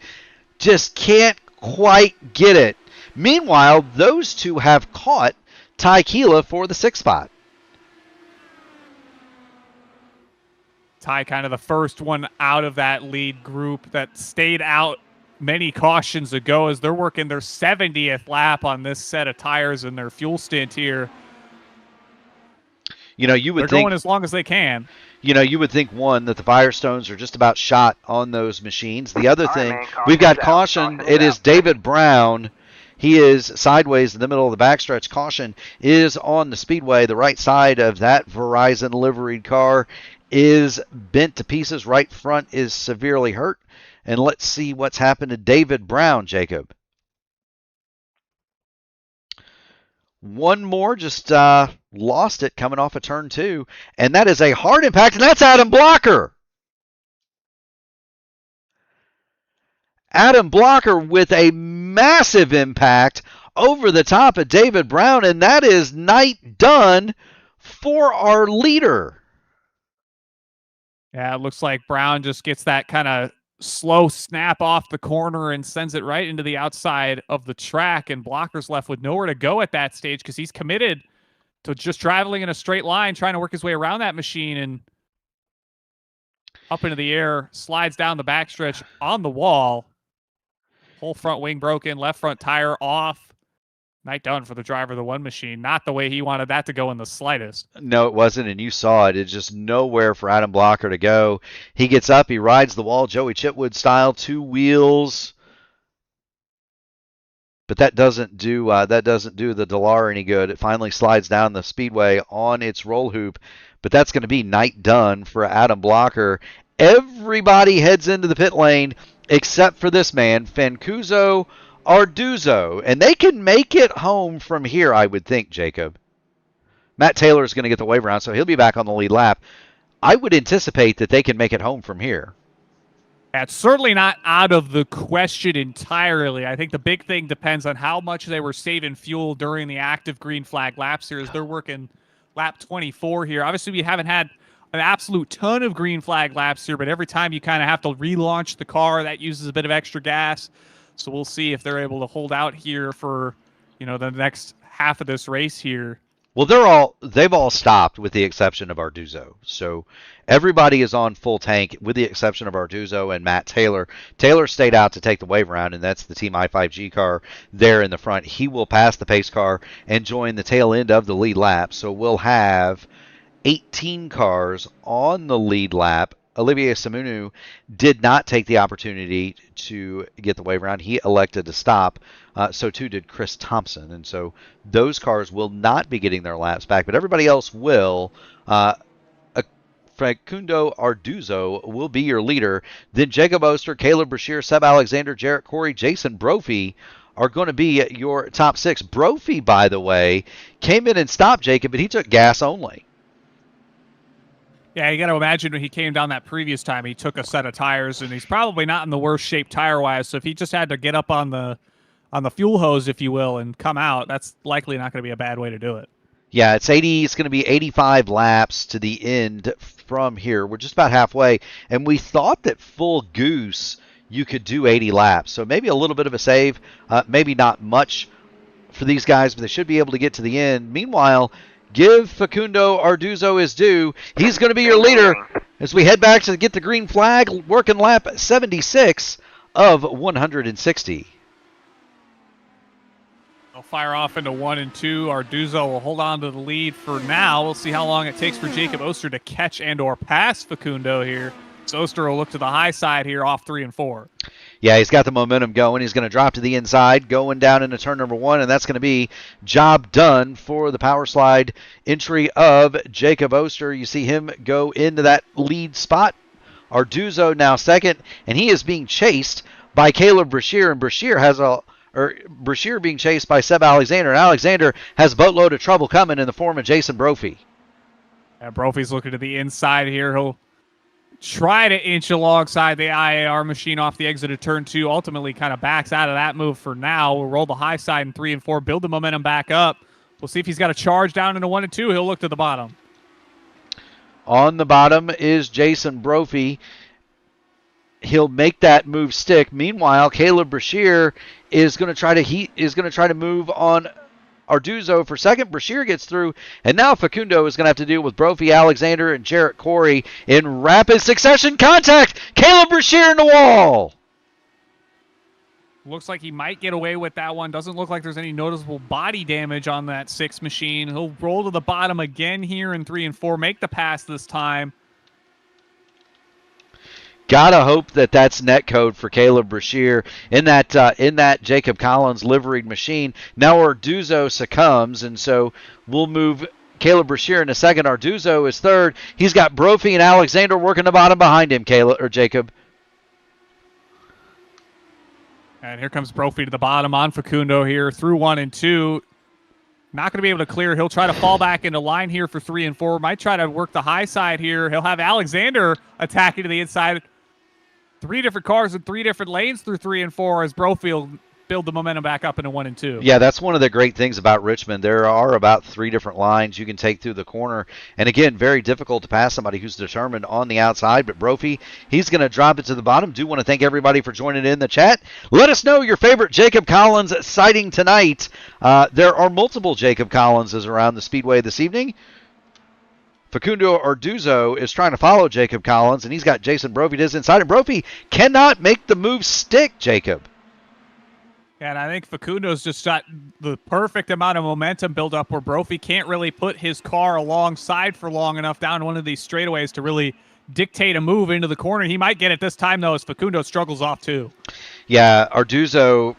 just can't quite get it. Meanwhile, those two have caught Tykeela for the 6th spot.
Ty kind of the first one out of that lead group that stayed out many cautions ago as they're working their 70th lap on this set of tires in their fuel stint here.
You know, you would
They're
think
going as long as they can.
You know, you would think, one, that the Firestones are just about shot on those machines. The other thing,
man,
we've got
caution
caution. It is David Brown. He is sideways in the middle of the backstretch. Caution is on the speedway. The right side of that Verizon liveried car is bent to pieces. Right front is severely hurt. And let's see what's happened to David Brown, Jacob. One more just lost it coming off of turn 2. And that is a hard impact, and that's Adam Blocker. Adam Blocker with a massive impact over the top of David Brown, and that is night done for our leader.
Yeah, it looks like Brown just gets that kind of slow snap off the corner and sends it right into the outside of the track, and Blocker's left with nowhere to go at that stage because he's committed to just traveling in a straight line, trying to work his way around that machine, and up into the air, slides down the backstretch on the wall. Whole front wing broken, left front tire off. Night done for the driver of the one machine. Not the way he wanted that to go in the slightest.
No, it wasn't, and you saw it. It's just nowhere for Adam Blocker to go. He gets up, he rides the wall, Joey Chitwood style, 2 wheels. But that doesn't do the Dallara any good. It finally slides down the speedway on its roll hoop. But that's going to be night done for Adam Blocker. Everybody heads into the pit lane except for this man, Fancuso Arduzzo. And they can make it home from here, I would think, Jacob. Matt Taylor is going to get the wave around, so he'll be back on the lead lap. I would anticipate that they can make it home from here.
It's certainly not out of the question entirely. I think the big thing depends on how much they were saving fuel during the active green flag laps here as they're working lap 24 here. Obviously, we haven't had an absolute ton of green flag laps here, but every time you kind of have to relaunch the car, that uses a bit of extra gas. So we'll see if they're able to hold out here for, the next half of this race here.
Well, they've all stopped with the exception of Arduzzo. So everybody is on full tank with the exception of Arduzzo and Matt Taylor. Taylor stayed out to take the wave around, and that's the Team i5G car there in the front. He will pass the pace car and join the tail end of the lead lap. So we'll have 18 cars on the lead lap. Olivier Simonu did not take the opportunity to get the wave around. He elected to stop. So too did Chris Thompson. And so those cars will not be getting their laps back, but everybody else will. Facundo Arduzzo will be your leader. Then Jacob Oster, Caleb Brashear, Seb Alexander, Jarrett Corey, Jason Brophy are going to be your top 6. Brophy, by the way, came in and stopped Jacob, but he took gas only.
Yeah, you got to imagine when he came down that previous time, he took a set of tires, and he's probably not in the worst shape tire-wise. So if he just had to get up on the fuel hose, if you will, and come out, that's likely not going to be a bad way to do it.
Yeah, it's 80. It's going to be 85 laps to the end from here. We're just about halfway, and we thought that full goose you could do 80 laps. So maybe a little bit of a save, maybe not much for these guys, but they should be able to get to the end. Meanwhile, give Facundo Arduzzo his due. He's going to be your leader as we head back to get the green flag, working lap 76 of 160.
They'll fire off into 1 and 2. Arduzzo will hold on to the lead for now. We'll see how long it takes for Jacob Oster to catch and or pass Facundo here. So Oster will look to the high side here off 3 and 4.
Yeah, he's got the momentum going. He's going to drop to the inside, going down into turn number 1, and that's going to be job done for the power slide entry of Jacob Oster. You see him go into that lead spot. Arduzzo now second, and he is being chased by Caleb Brashear, and Brashear being chased by Seb Alexander, and Alexander has a boatload of trouble coming in the form of Jason Brophy.
Yeah, Brophy's looking to the inside here. He'll try to inch alongside the IAR machine off the exit of turn 2. Ultimately kind of backs out of that move for now. We'll roll the high side in 3 and 4, build the momentum back up. We'll see if he's got a charge down into 1 and 2. He'll look to the bottom.
On the bottom is Jason Brophy. He'll make that move stick. Meanwhile, Caleb Brashear is going to try to move on Arduzzo for second. Brashear gets through, and now Facundo is going to have to deal with Brophy, Alexander, and Jarrett Corey in rapid succession contact. Caleb Brashear in the wall.
Looks like he might get away with that one. Doesn't look like there's any noticeable body damage on that 6 machine. He'll roll to the bottom again here in 3 and 4. Make the pass this time.
Gotta hope that that's net code for Caleb Brashear in that Jacob Collins liveried machine. Now Arduzzo succumbs, and so we'll move Caleb Brashear in a second. Arduzzo is third. He's got Brophy and Alexander working the bottom behind him. Jacob.
And here comes Brophy to the bottom on Facundo here through 1 and 2. Not going to be able to clear. He'll try to fall back into line here for 3 and 4. Might try to work the high side here. He'll have Alexander attacking to the inside. 3 different cars in 3 different lanes through 3 and 4 as Brophy will build the momentum back up into 1 and 2.
Yeah, that's one of the great things about Richmond. There are about 3 different lines you can take through the corner. And again, very difficult to pass somebody who's determined on the outside. But Brophy, he's going to drop it to the bottom. Do want to thank everybody for joining in the chat. Let us know your favorite Jacob Collins sighting tonight. There are multiple Jacob Collinses around the Speedway this evening. Facundo Arduzzo is trying to follow Jacob Collins, and he's got Jason Brophy to his inside. And Brophy cannot make the move stick, Jacob.
And I think Facundo's just got the perfect amount of momentum build up where Brophy can't really put his car alongside for long enough down one of these straightaways to really dictate a move into the corner. He might get it this time, though, as Facundo struggles off, too.
Yeah, Arduzzo,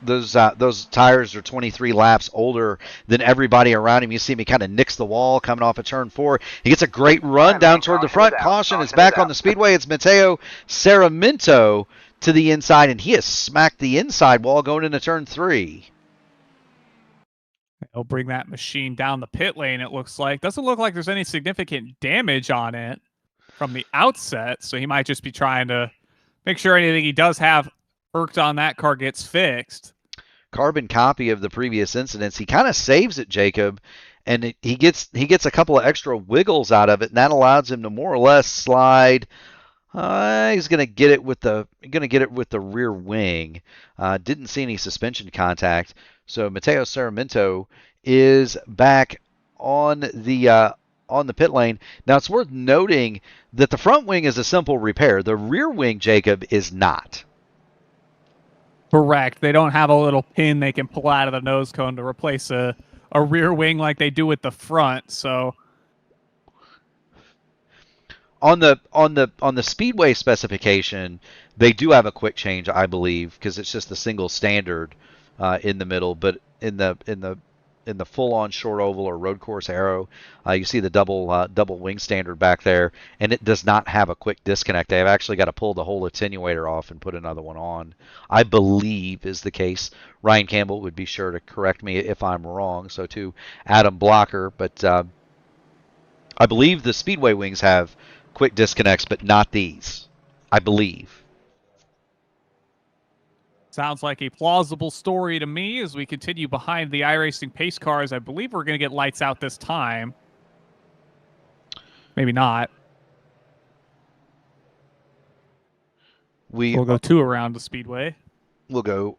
those tires are 23 laps older than everybody around him. You see him, he kind of nicks the wall coming off of turn 4. He gets a great run down toward the front. Caution is back on the speedway. It's Matteo Saraminto to the inside, and he has smacked the inside wall going into turn 3.
He'll bring that machine down the pit lane, it looks like. Doesn't look like there's any significant damage on it from the outset, so he might just be trying to make sure anything he does have worked on that car gets fixed.
Carbon copy of the previous incidents. He kind of saves it, Jacob, and he gets a couple of extra wiggles out of it, and that allows him to more or less slide. He's gonna get it with the rear wing. Didn't see any suspension contact, so Matteo Saraminto is back on the pit lane. Now it's worth noting that the front wing is a simple repair. The rear wing, Jacob, is not.
Correct. They don't have a little pin they can pull out of the nose cone to replace a rear wing like they do with the front. So
on the Speedway specification, they do have a quick change, I believe, because it's just a single standard in the middle. But in the full-on short oval or road course aero, you see the double wing standard back there, and it does not have a quick disconnect. They've actually got to pull the whole attenuator off and put another one on, I believe is the case. Ryan Campbell would be sure to correct me if I'm wrong, so too Adam Blocker. But I believe the Speedway wings have quick disconnects, but not these, I believe.
Sounds like a plausible story to me as we continue behind the iRacing pace cars. I believe we're going to get lights out this time. Maybe not. We'll go 2 around the speedway.
We'll go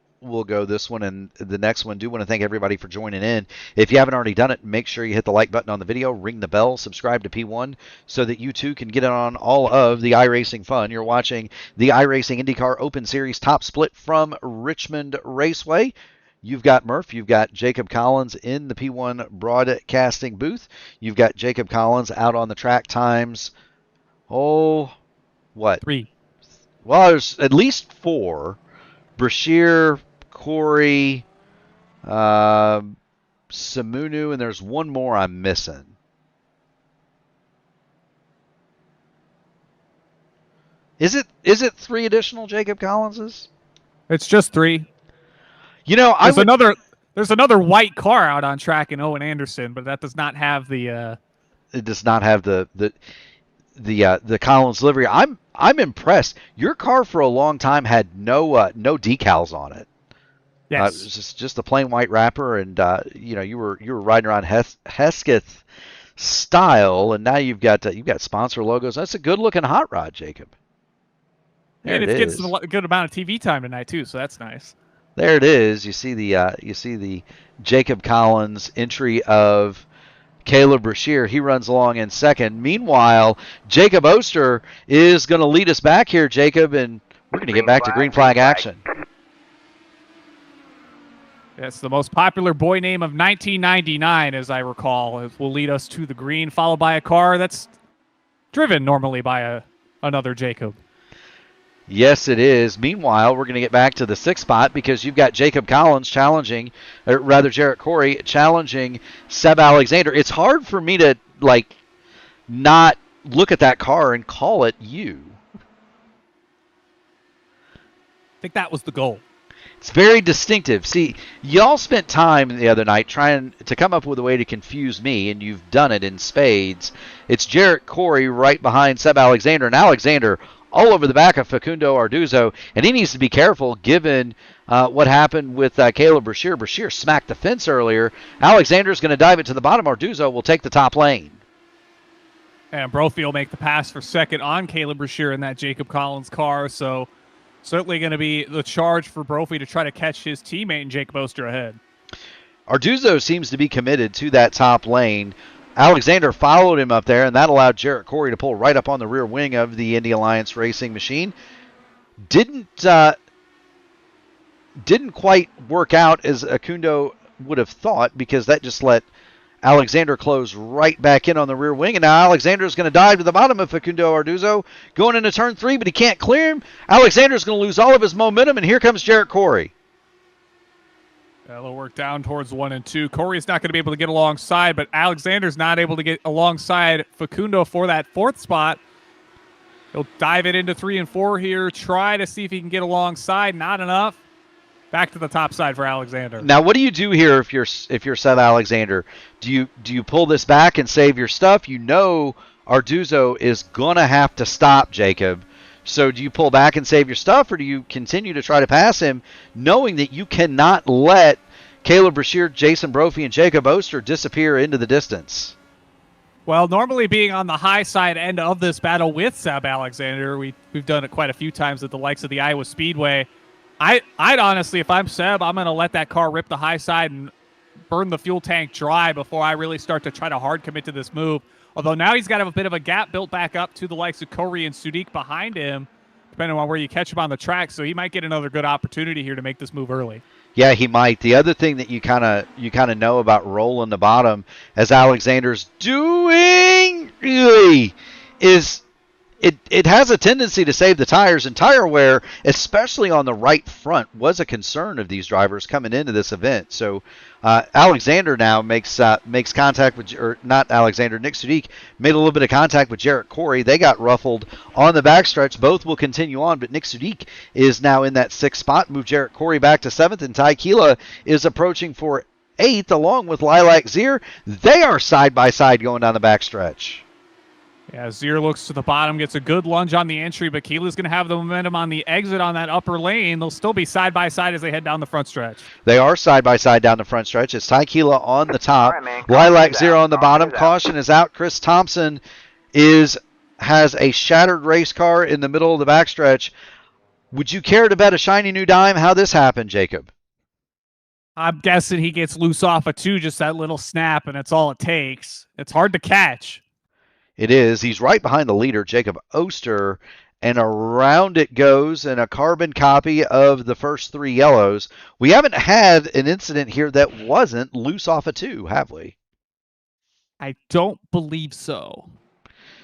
this one and the next one. Do want to thank everybody for joining in. If you haven't already done it, make sure you hit the like button on the video, ring the bell, subscribe to P1 so that you too can get on all of the iRacing fun. You're watching the iRacing IndyCar Open Series Top Split from Richmond Raceway. You've got Murph, you've got Jacob Collins in the P1 broadcasting booth. You've got Jacob Collins out on the track times. Oh, what?
3.
Well, there's at least 4. Brashear, Corey, Samunu, and there's one more I'm missing. Is it 3 additional Jacob Collinses?
It's just 3.
You know,
there's another white car out on track in Owen Anderson, but that does not have the.
It does not have the Collins livery. I'm impressed. Your car for a long time had no decals on it.
Yes,
it was just a plain white wrapper, and you were riding around Hesketh style, and now you've got sponsor logos. That's a good looking hot rod, Jacob. There
and
it
it's
is.
getting a good amount of TV time tonight too, so that's nice.
There it is. You see the Jacob Collins entry of Caleb Brashear. He runs along in second. Meanwhile, Jacob Oster is going to lead us back here, Jacob, and we're going to get back to green flag action.
That's the most popular boy name of 1999, as I recall. It will lead us to the green, followed by a car that's driven normally by another Jacob.
Yes, it is. Meanwhile, we're going to get back to the 6th spot because you've got Jacob Collins challenging, or rather Jarrett Corey challenging Seb Alexander. It's hard for me to, not look at that car and call it you.
I think that was the goal.
It's very distinctive. See, y'all spent time the other night trying to come up with a way to confuse me, and you've done it in spades. It's Jarrett Corey right behind Seb Alexander, and Alexander all over the back of Facundo Arduzzo, and he needs to be careful given what happened with Caleb Brashear. Brashear smacked the fence earlier. Alexander's going to dive it to the bottom. Arduzzo will take the top lane.
And Brophy will make the pass for second on Caleb Brashear in that Jacob Collins car, so certainly going to be the charge for Brophy to try to catch his teammate and Jacob Oster ahead.
Arduzzo seems to be committed to that top lane. Alexander followed him up there, and that allowed Jarrett Corey to pull right up on the rear wing of the Indy Alliance Racing machine. Didn't quite work out as Facundo would have thought, because that just let Alexander close right back in on the rear wing, and now Alexander's going to dive to the bottom of Facundo Arduzzo, going into turn 3, but he can't clear him. Alexander's going to lose all of his momentum, and here comes Jarrett Corey.
A little work down towards 1 and 2. Corey's not going to be able to get alongside, but Alexander's not able to get alongside Facundo for that 4th spot. He'll dive it into 3 and 4 here, try to see if he can get alongside. Not enough. Back to the top side for Alexander.
Now, what do you do here if you're Seb Alexander? Do you pull this back and save your stuff? You know Arduzzo is going to have to stop Jacob. So do you pull back and save your stuff, or do you continue to try to pass him, knowing that you cannot let Caleb Brashear, Jason Brophy, and Jacob Oster disappear into the distance?
Well, normally being on the high side end of this battle with Seb Alexander, we've done it quite a few times at the likes of the Iowa Speedway. I'd honestly, if I'm Seb, I'm going to let that car rip the high side and burn the fuel tank dry before I really start to try to hard commit to this move. Although now he's got a bit of a gap built back up to the likes of Corey and Sudik behind him, depending on where you catch him on the track. So he might get another good opportunity here to make this move early. Yeah,
he might. The other thing that you kind of know about rolling the bottom, as Alexander's doing, really, is it has a tendency to save the tires, and tire wear, especially on the right front, was a concern of these drivers coming into this event. So Alexander now makes contact with, or not Alexander, Nick Sudik made a little bit of contact with Jarrett Corey. They got ruffled on the backstretch. Both will continue on, but Nick Sudik is now in that 6th spot, moved Jarrett Corey back to 7th, and Ty Keela is approaching for 8th along with Lilac Zier. They are side by side going down the backstretch.
Yeah, Zier looks to the bottom, gets a good lunge on the entry, but Keela's going to have the momentum on the exit on that upper lane. They'll still be side by side as they head down the front stretch.
They are side by side down the front stretch. It's Ty Keela on the top,
All right, man.
Lilac
Caution is
Zero
out.
on the
Caution
bottom.
is out.
Caution is out. Chris Thompson has a shattered race car in the middle of the backstretch. Would you care to bet a shiny new dime how this happened, Jacob?
I'm guessing he gets loose off a 2, just that little snap, and that's all it takes. It's hard to catch.
It is. He's right behind the leader, Jacob Oster, and around it goes in a carbon copy of the first 3 yellows. We haven't had an incident here that wasn't loose off a 2, have we?
I don't believe so.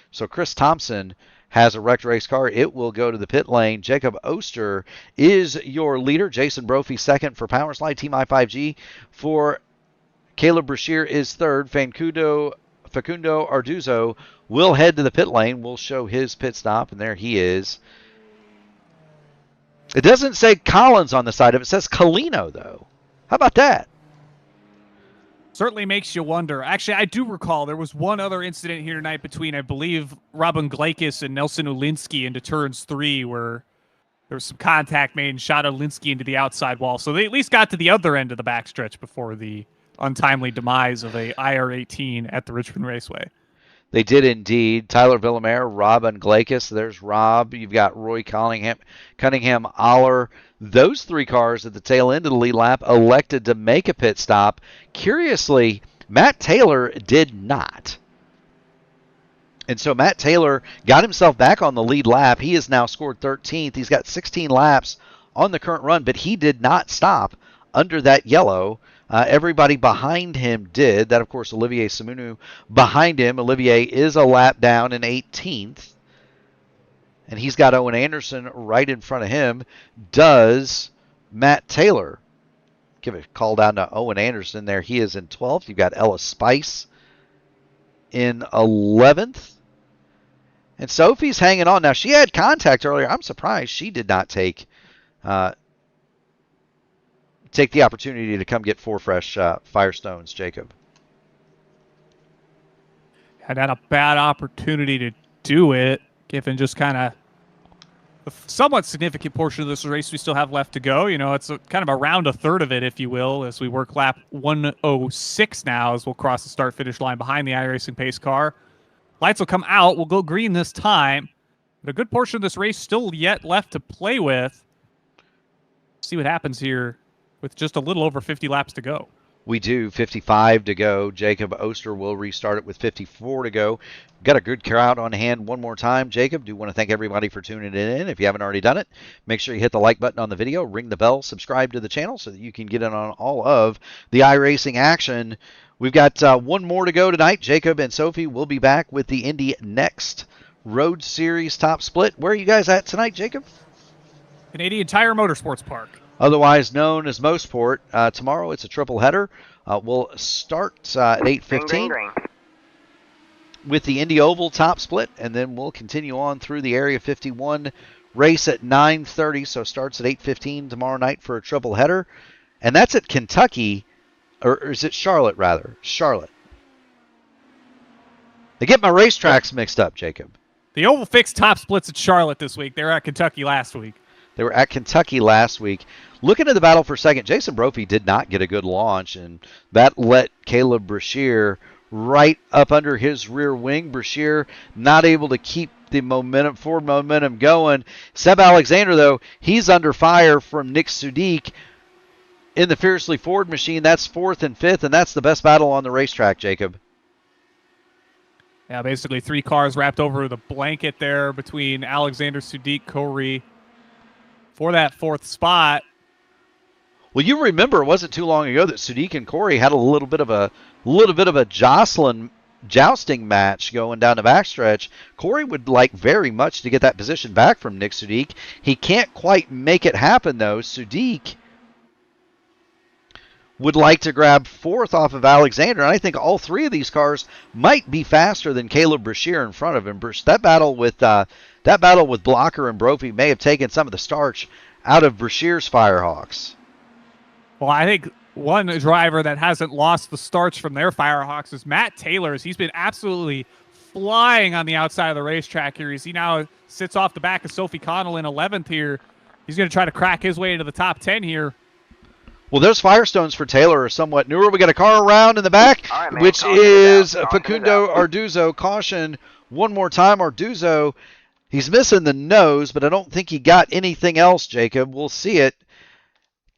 So Chris Thompson has a wrecked race car. It will go to the pit lane. Jacob Oster is your leader. Jason Brophy second for Powerslide Team I5G. For Caleb Brashear is third. Facundo Arduzzo will head to the pit lane. We'll show his pit stop, and there he is. It doesn't say Collins on the side of it. It says Colino, though. How about that?
Certainly makes you wonder. Actually, I do recall there was one other incident here tonight between, I believe, Robin Glakis and Nelson Ulinski into turns 3 where there was some contact made and shot Ulinski into the outside wall. So they at least got to the other end of the backstretch before the untimely demise of a IR18 at the Richmond Raceway.
They did indeed. Tyler Villamere, Robin Glakis. There's Rob. You've got Roy Cunningham, Aller. Those 3 cars at the tail end of the lead lap elected to make a pit stop. Curiously, Matt Taylor did not. And so Matt Taylor got himself back on the lead lap. He has now scored 13th. He's got 16 laps on the current run, but he did not stop under that yellow. Everybody behind him did. That, of course, Olivier Simonu behind him. Olivier is a lap down in 18th. And he's got Owen Anderson right in front of him. Does Matt Taylor give a call down to Owen Anderson there? He is in 12th. You've got Ella Spice in 11th. And Sophie's hanging on. Now, she had contact earlier. I'm surprised she did not take the opportunity to come get 4 fresh Firestones, Jacob.
Had a bad opportunity to do it, given just kind of a somewhat significant portion of this race we still have left to go. You know, it's kind of around a third of it, if you will, as we work lap 106 now as we'll cross the start-finish line behind the iRacing pace car. Lights will come out. We'll go green this time. But a good portion of this race still yet left to play with. See what happens here with just a little over 50 laps to go.
We do. 55 to go. Jacob Oster will restart it with 54 to go. Got a good crowd on hand one more time. Jacob, do want to thank everybody for tuning in. If you haven't already done it, make sure you hit the like button on the video, ring the bell, subscribe to the channel so that you can get in on all of the iRacing action. We've got one more to go tonight. Jacob and Sophie will be back with the Indy Next Road Series Top Split. Where are you guys at tonight, Jacob?
Canadian Tire Motorsports Park.
Otherwise known as Mosport. Tomorrow it's a triple header. We'll start at 8:15 with the Indy Oval Top Split, and then we'll continue on through the Area 51 race at 9:30. So starts at 8:15 tomorrow night for a triple header, and that's at Kentucky, or is it Charlotte rather? Charlotte. They get my racetracks mixed up, Jacob.
The Oval Fix Top Splits at Charlotte this week. They were at Kentucky last week.
They were at Kentucky last week. Looking at the battle for second, Jason Brophy did not get a good launch, and that let Caleb Brashear right up under his rear wing. Brashear not able to keep the forward momentum going. Seb Alexander, though, he's under fire from Nick Sudik in the Fiercely Ford machine. That's 4th and 5th, and that's the best battle on the racetrack, Jacob.
Yeah, basically 3 cars wrapped over the blanket there between Alexander, Sudik, Corey for that 4th spot.
Well, you remember it wasn't too long ago that Sudik and Corey had a little bit of a jousting match going down the backstretch. Corey would like very much to get that position back from Nick Sudik. He can't quite make it happen though. Sudik would like to grab 4th off of Alexander, and I think all 3 of these cars might be faster than Caleb Brashear in front of him. That battle with Blocker and Brophy may have taken some of the starch out of Brashear's Firehawks.
Well, I think one driver that hasn't lost the starch from their Firehawks is Matt Taylor. He's been absolutely flying on the outside of the racetrack here. He now sits off the back of Sophie Connell in 11th here. He's going to try to crack his way into the top 10 here.
Well, those Firestones for Taylor are somewhat newer. We got a car around in the back,
All right, man,
which
caution
is
it out, caution it
Facundo
out.
Arduzzo. Caution one more time. Arduzzo, he's missing the nose, but I don't think he got anything else, Jacob. We'll see it.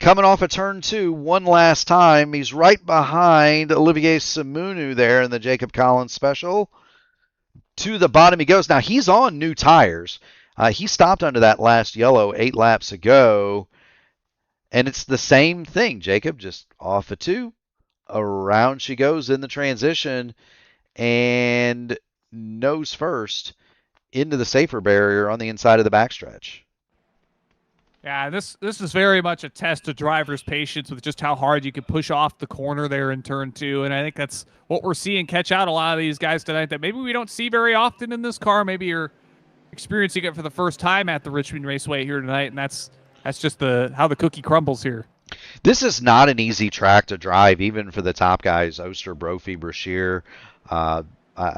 Coming off of turn 2 one last time. He's right behind Olivier Simonu there in the Jacob Collins special. To the bottom he goes. Now, he's on new tires. He stopped under that last yellow 8 laps ago. And it's the same thing, Jacob, just off of 2. Around she goes in the transition. And nose first into the safer barrier on the inside of the backstretch.
Yeah, this is very much a test of driver's patience with just how hard you can push off the corner there in turn 2. And I think that's what we're seeing catch out a lot of these guys tonight that maybe we don't see very often in this car. Maybe you're experiencing it for the first time at the Richmond Raceway here tonight, and that's just how the cookie crumbles here.
This is not an easy track to drive, even for the top guys, Oster, Brophy, Brashear. I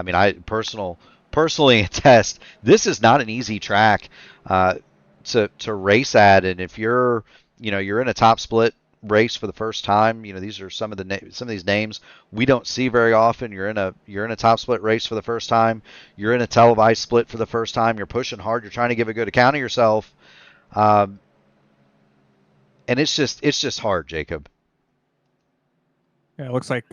mean, I personally attest, this is not an easy track to race at. And if you're in a top split race for the first time, these are some of these names we don't see very often. You're in a top split race for the first time. You're in a televised split for the first time. You're pushing hard. You're trying to give a good account of yourself. And it's just hard, Jacob.
Yeah, it looks like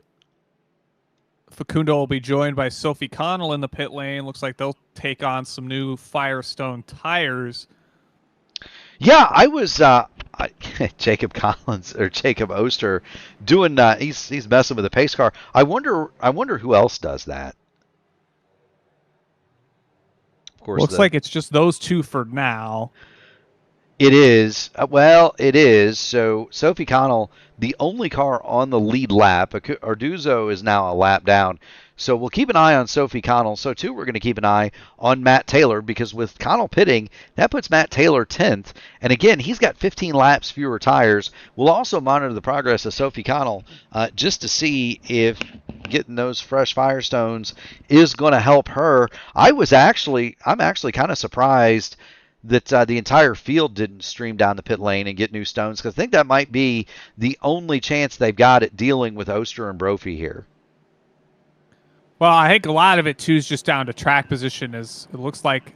Facundo will be joined by Sophie Connell in the pit lane. Looks like they'll take on some new Firestone tires.
Yeah, I was Jacob Collins or Jacob Oster doing. He's messing with the pace car. I wonder who else does that. Of course,
Looks like it's just those two for now.
It is. Well, it is. So Sophie Connell, the only car on the lead lap. Arduzzo is now a lap down. So we'll keep an eye on Sophie Connell. So, too, we're going to keep an eye on Matt Taylor because with Connell pitting, that puts Matt Taylor 10th. And, again, he's got 15 laps fewer tires. We'll also monitor the progress of Sophie Connell just to see if getting those fresh Firestones is going to help her. I'm actually kind of surprised that the entire field didn't stream down the pit lane and get new stones because I think that might be the only chance they've got at dealing with Oster and Brophy here.
Well, I think a lot of it, too, is just down to track position as it looks like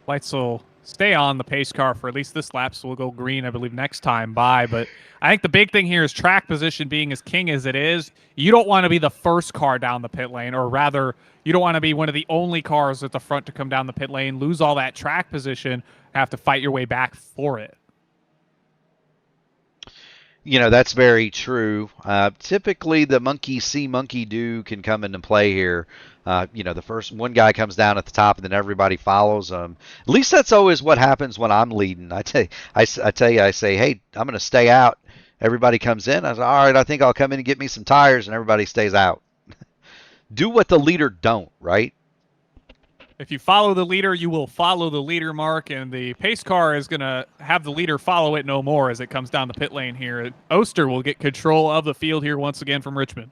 lights will stay on the pace car for at least this lap, so we'll go green, I believe, next time by. But I think the big thing here is track position being as king as it is. You don't want to be the first car down the pit lane, or rather, you don't want to be one of the only cars at the front to come down the pit lane, lose all that track position, have to fight your way back for it.
That's very true. Typically, the monkey see, monkey do can come into play here. The first one guy comes down at the top, and then everybody follows him. At least that's always what happens when I'm leading. I say, hey, I'm going to stay out. Everybody comes in. I say, all right, I think I'll come in and get me some tires, and everybody stays out. Do what the leader don't, right?
If you follow the leader, you will follow the leader, Mark, and the pace car is going to have the leader follow it no more as it comes down the pit lane here. Oster will get control of the field here once again from Richmond.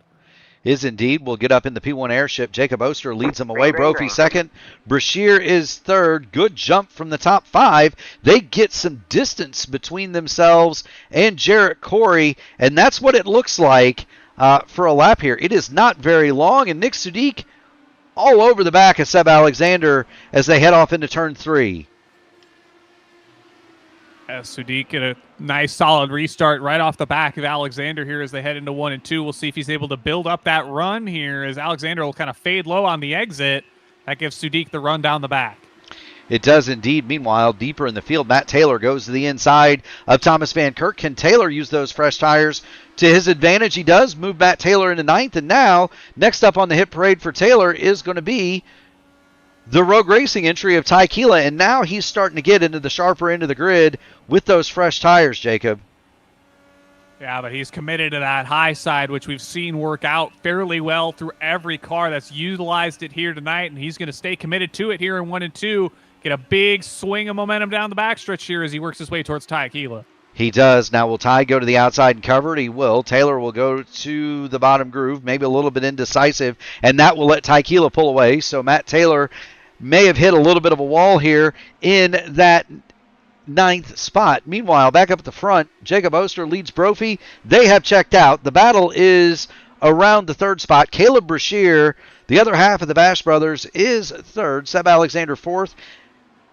Is indeed. We'll get up in the P1 airship. Jacob Oster leads him away. Brophy second. Brashear is third. Good jump from the top 5. They get some distance between themselves and Jarrett Corey, and that's what it looks like for a lap here. It is not very long, and Nick Sudik all over the back of Seb Alexander as they head off into turn 3.
Sudik get a nice solid restart right off the back of Alexander here as they head into 1 and 2. We'll see if he's able to build up that run here as Alexander will kind of fade low on the exit. That gives Sudik the run down the back.
It does indeed. Meanwhile, deeper in the field, Matt Taylor goes to the inside of Thomas Van Kirk. Can Taylor use those fresh tires to his advantage? He does move Matt Taylor into 9th. And now, next up on the hit parade for Taylor is going to be the Rogue Racing entry of Ty Keela. And now he's starting to get into the sharper end of the grid with those fresh tires, Jacob.
Yeah, but he's committed to that high side, which we've seen work out fairly well through every car that's utilized it here tonight. And he's going to stay committed to it here in 1 and 2. Get a big swing of momentum down the backstretch here as he works his way towards Ty Keela.
He does. Now, will Ty go to the outside and cover it? He will. Taylor will go to the bottom groove, maybe a little bit indecisive, and that will let Tykila pull away. So Matt Taylor may have hit a little bit of a wall here in that 9th spot. Meanwhile, back up at the front, Jacob Oster leads Brophy. They have checked out. The battle is around the 3rd spot. Caleb Brashear, the other half of the Bash Brothers, is 3rd. Seb Alexander 4th.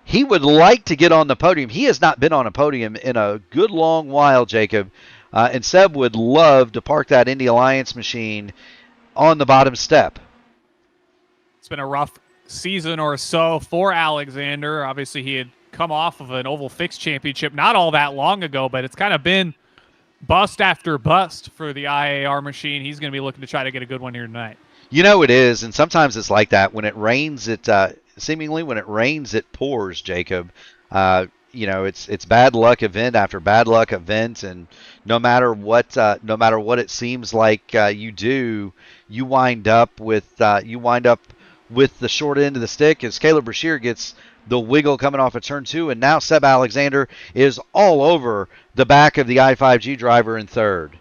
He would like to get on the podium. He has not been on a podium in a good long while, Jacob. And Seb would love to park that Indy Alliance machine on the bottom step.
It's been a rough season or so for Alexander. Obviously, he had come off of an Oval Fix championship not all that long ago, but it's kind of been bust after bust for the IAR machine. He's going to be looking to try to get a good one here tonight.
You know it is, and sometimes it's like that. When it rains, seemingly when it rains, it pours, Jacob. It's bad luck event after bad luck event, and no matter what it seems like you do, you wind up with the short end of the stick as Caleb Brashear gets the wiggle coming off of turn 2, and now Seb Alexander is all over the back of the I5G driver in 3rd.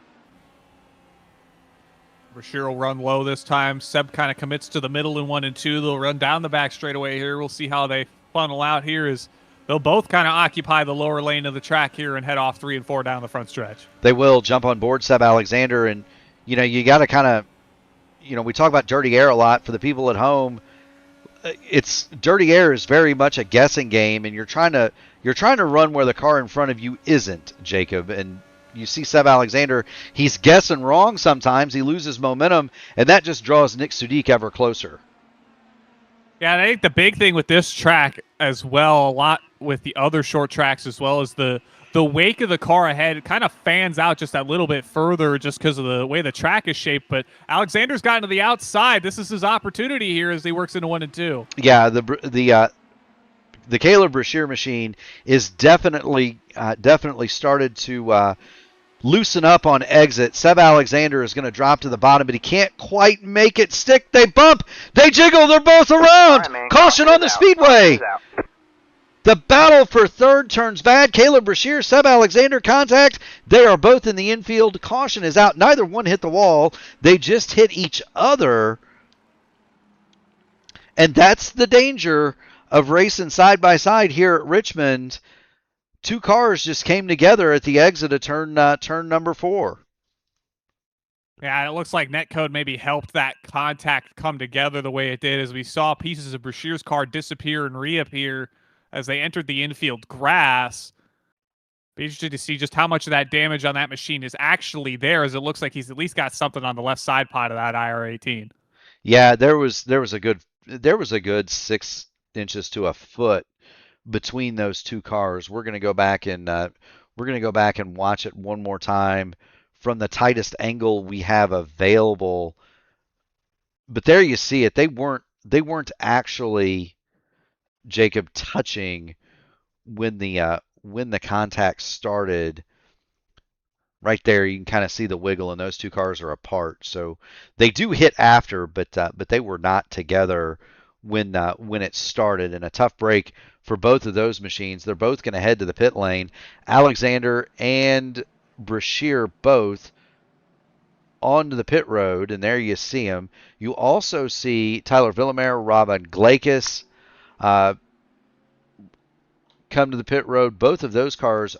Brashear will run low this time. Seb kind of commits to the middle in 1 and 2. They'll run down the back straightaway here. We'll see how they funnel out here as they'll both kind of occupy the lower lane of the track here and head off 3 and 4 down the front stretch.
They will jump on board Seb Alexander, and you got to kind of, we talk about dirty air a lot. For the people at home, it's dirty air is very much a guessing game, and you're trying to run where the car in front of you isn't, Jacob. And you see Seb Alexander, he's guessing wrong sometimes. He loses momentum, and that just draws Nick Sudik ever closer.
Yeah, and I think the big thing with this track as well, a lot with the other short tracks as well, is the wake of the car ahead. It kind of fans out just that little bit further just because of the way the track is shaped. But Alexander's gotten to the outside. This is his opportunity here as he works into 1 and 2.
Yeah, the Caleb Brashear machine is definitely started to loosen up on exit. Seb Alexander is going to drop to the bottom, but he can't quite make it stick. They bump. They jiggle. They're both around.
Right,
Caution on the speedway. The battle for 3rd turns bad. Caleb Brashear, Seb Alexander contact. They are both in the infield. Caution is out. Neither one hit the wall. They just hit each other. And that's the danger of racing side by side here at Richmond. 2 cars just came together at the exit of turn number 4.
Yeah, it looks like netcode maybe helped that contact come together the way it did, as we saw pieces of Brashear's car disappear and reappear as they entered the infield grass. Be interested to see just how much of that damage on that machine is actually there, as it looks like he's at least got something on the left side pod of that IR18.
Yeah, there was a good 6 inches to a foot between those 2 cars. We're going to go back and watch it one more time from the tightest angle we have available. But there you see it. They weren't actually, Jacob, touching when the contact started. Right there, you can kind of see the wiggle, and those 2 cars are apart. So they do hit after, but they were not together when it started. And a tough break for both of those machines. They're both going to head to the pit lane. Alexander and Brashear both onto the pit road, and there you see them. You also see Tyler Villamere, Robin Glakis come to the pit road. Both of those cars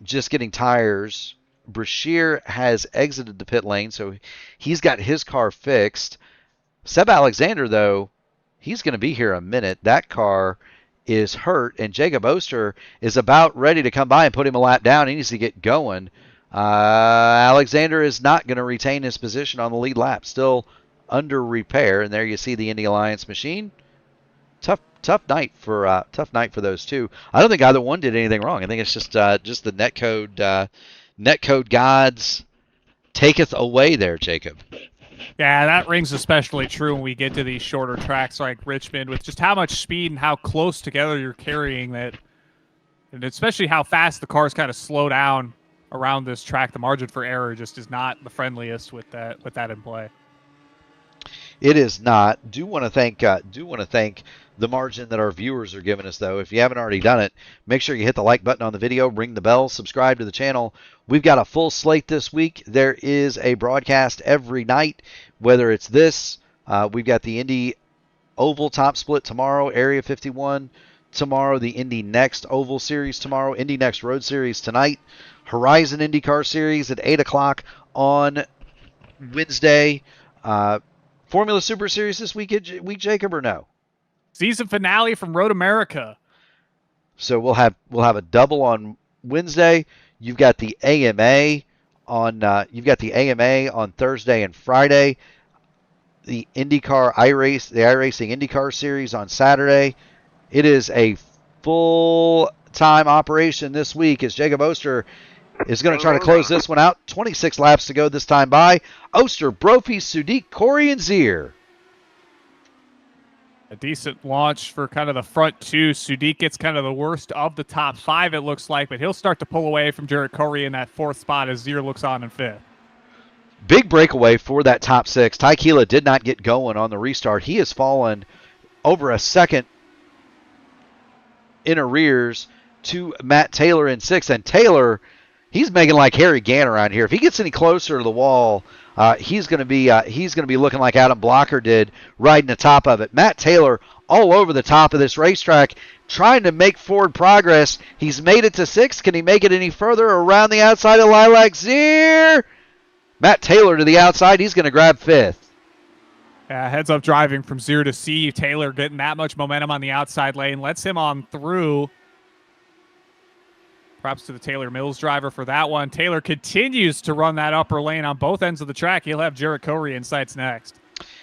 just getting tires. Brashear has exited the pit lane, so he's got his car fixed. Seb Alexander, though, he's going to be here a minute. That car is hurt, and Jacob Oster is about ready to come by and put him a lap down. He needs to get going. Alexander is not going to retain his position on the lead lap. Still under repair, and there you see the Indy Alliance machine. Tough night for those 2. I don't think either one did anything wrong. I think it's just the netcode gods taketh away there, Jacob.
Yeah, that rings especially true when we get to these shorter tracks like Richmond, with just how much speed and how close together you're carrying that, and especially how fast the cars kind of slow down around this track. The margin for error just is not the friendliest with that in play.
It is not. Do want to thank the margin that our viewers are giving us, though. If you haven't already done it, make sure you hit the like button on the video, ring the bell, subscribe to the channel. We've got a full slate this week. There is a broadcast every night, whether it's this. We've got the Indy Oval Top Split tomorrow, Area 51 tomorrow, the Indy Next Oval Series tomorrow, Indy Next Road Series tonight, Horizon INDYCAR Series at 8 o'clock on Wednesday. Formula Super Series this week, Jacob, or no?
Season finale from Road America.
So we'll have a double on Wednesday. You've got the AMA on Thursday and Friday. The INDYCAR iRacing INDYCAR Series on Saturday. It is a full-time operation this week as Jacob Oster is going to try to close this one out. 26 laps to go this time by. Oster, Brophy, Sudik, Corey, and Zier.
A decent launch for kind of the front two. Sudik gets kind of the worst of the top five, it looks like, but he'll start to pull away from Jarrett Corey in that fourth spot as Zier looks on in fifth.
Big breakaway for that top six. Ty Keela did not get going on the restart. He has fallen over a second in arrears to Matt Taylor in sixth. And Taylor, he's making like Harry Gant around here. If he gets any closer to the wall, he's going to be looking like Adam Blocker did, riding the top of it. Matt Taylor all over the top of this racetrack, trying to make forward progress. He's made it to sixth. Can he make it any further around the outside of Lilac Zier? Matt Taylor to the outside. He's going to grab fifth.
Heads up driving from Zier to C. Taylor getting that much momentum on the outside lane. Lets him on through. Props to the Taylor Mills driver for that one. Taylor continues to run that upper lane on both ends of the track. He'll have Jarrett Corey in sights next.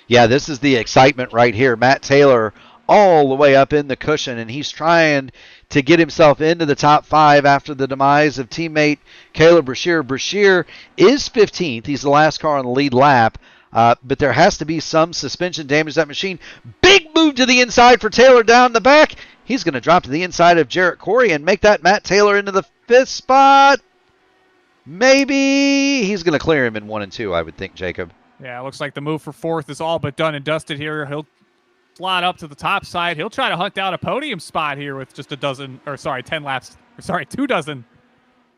Yeah, this is the excitement right here. Matt Taylor all the way up in the cushion, and he's trying to get himself into the top five after the demise of teammate Caleb Brashear. Brashear is 15th. He's the last car on the lead lap, but there has to be some suspension damage to that machine. Big move to the inside for Taylor down the back. He's going to drop to the inside of Jarrett Corey and make that Matt Taylor into the fifth spot. Maybe he's going to clear him in 1 and 2, I would think, Jacob.
Yeah, it looks like the move for fourth is all but done and dusted here. He'll slot up to the top side. He'll try to hunt down a podium spot here with just 10 laps. 2 dozen.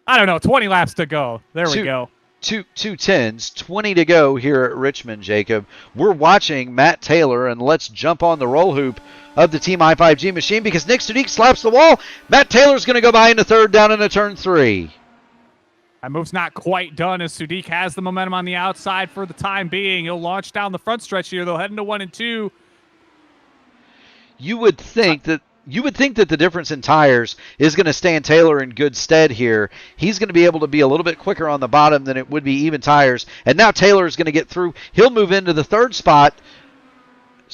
I don't know, 20 laps to go. There we go.
Two 10s, 20 to go here at Richmond, Jacob. We're watching Matt Taylor, and let's jump on the roll hoop of the Team I5G machine because Nick Sudik slaps the wall. Matt Taylor's going to go by into third down into turn 3.
That move's not quite done as Sudik has the momentum on the outside for the time being. He'll launch down the front stretch here. They'll head into 1 and 2.
You would think that the difference in tires is going to stand Taylor in good stead here. He's going to be able to be a little bit quicker on the bottom than it would be even tires. And now Taylor is going to get through. He'll move into the third spot,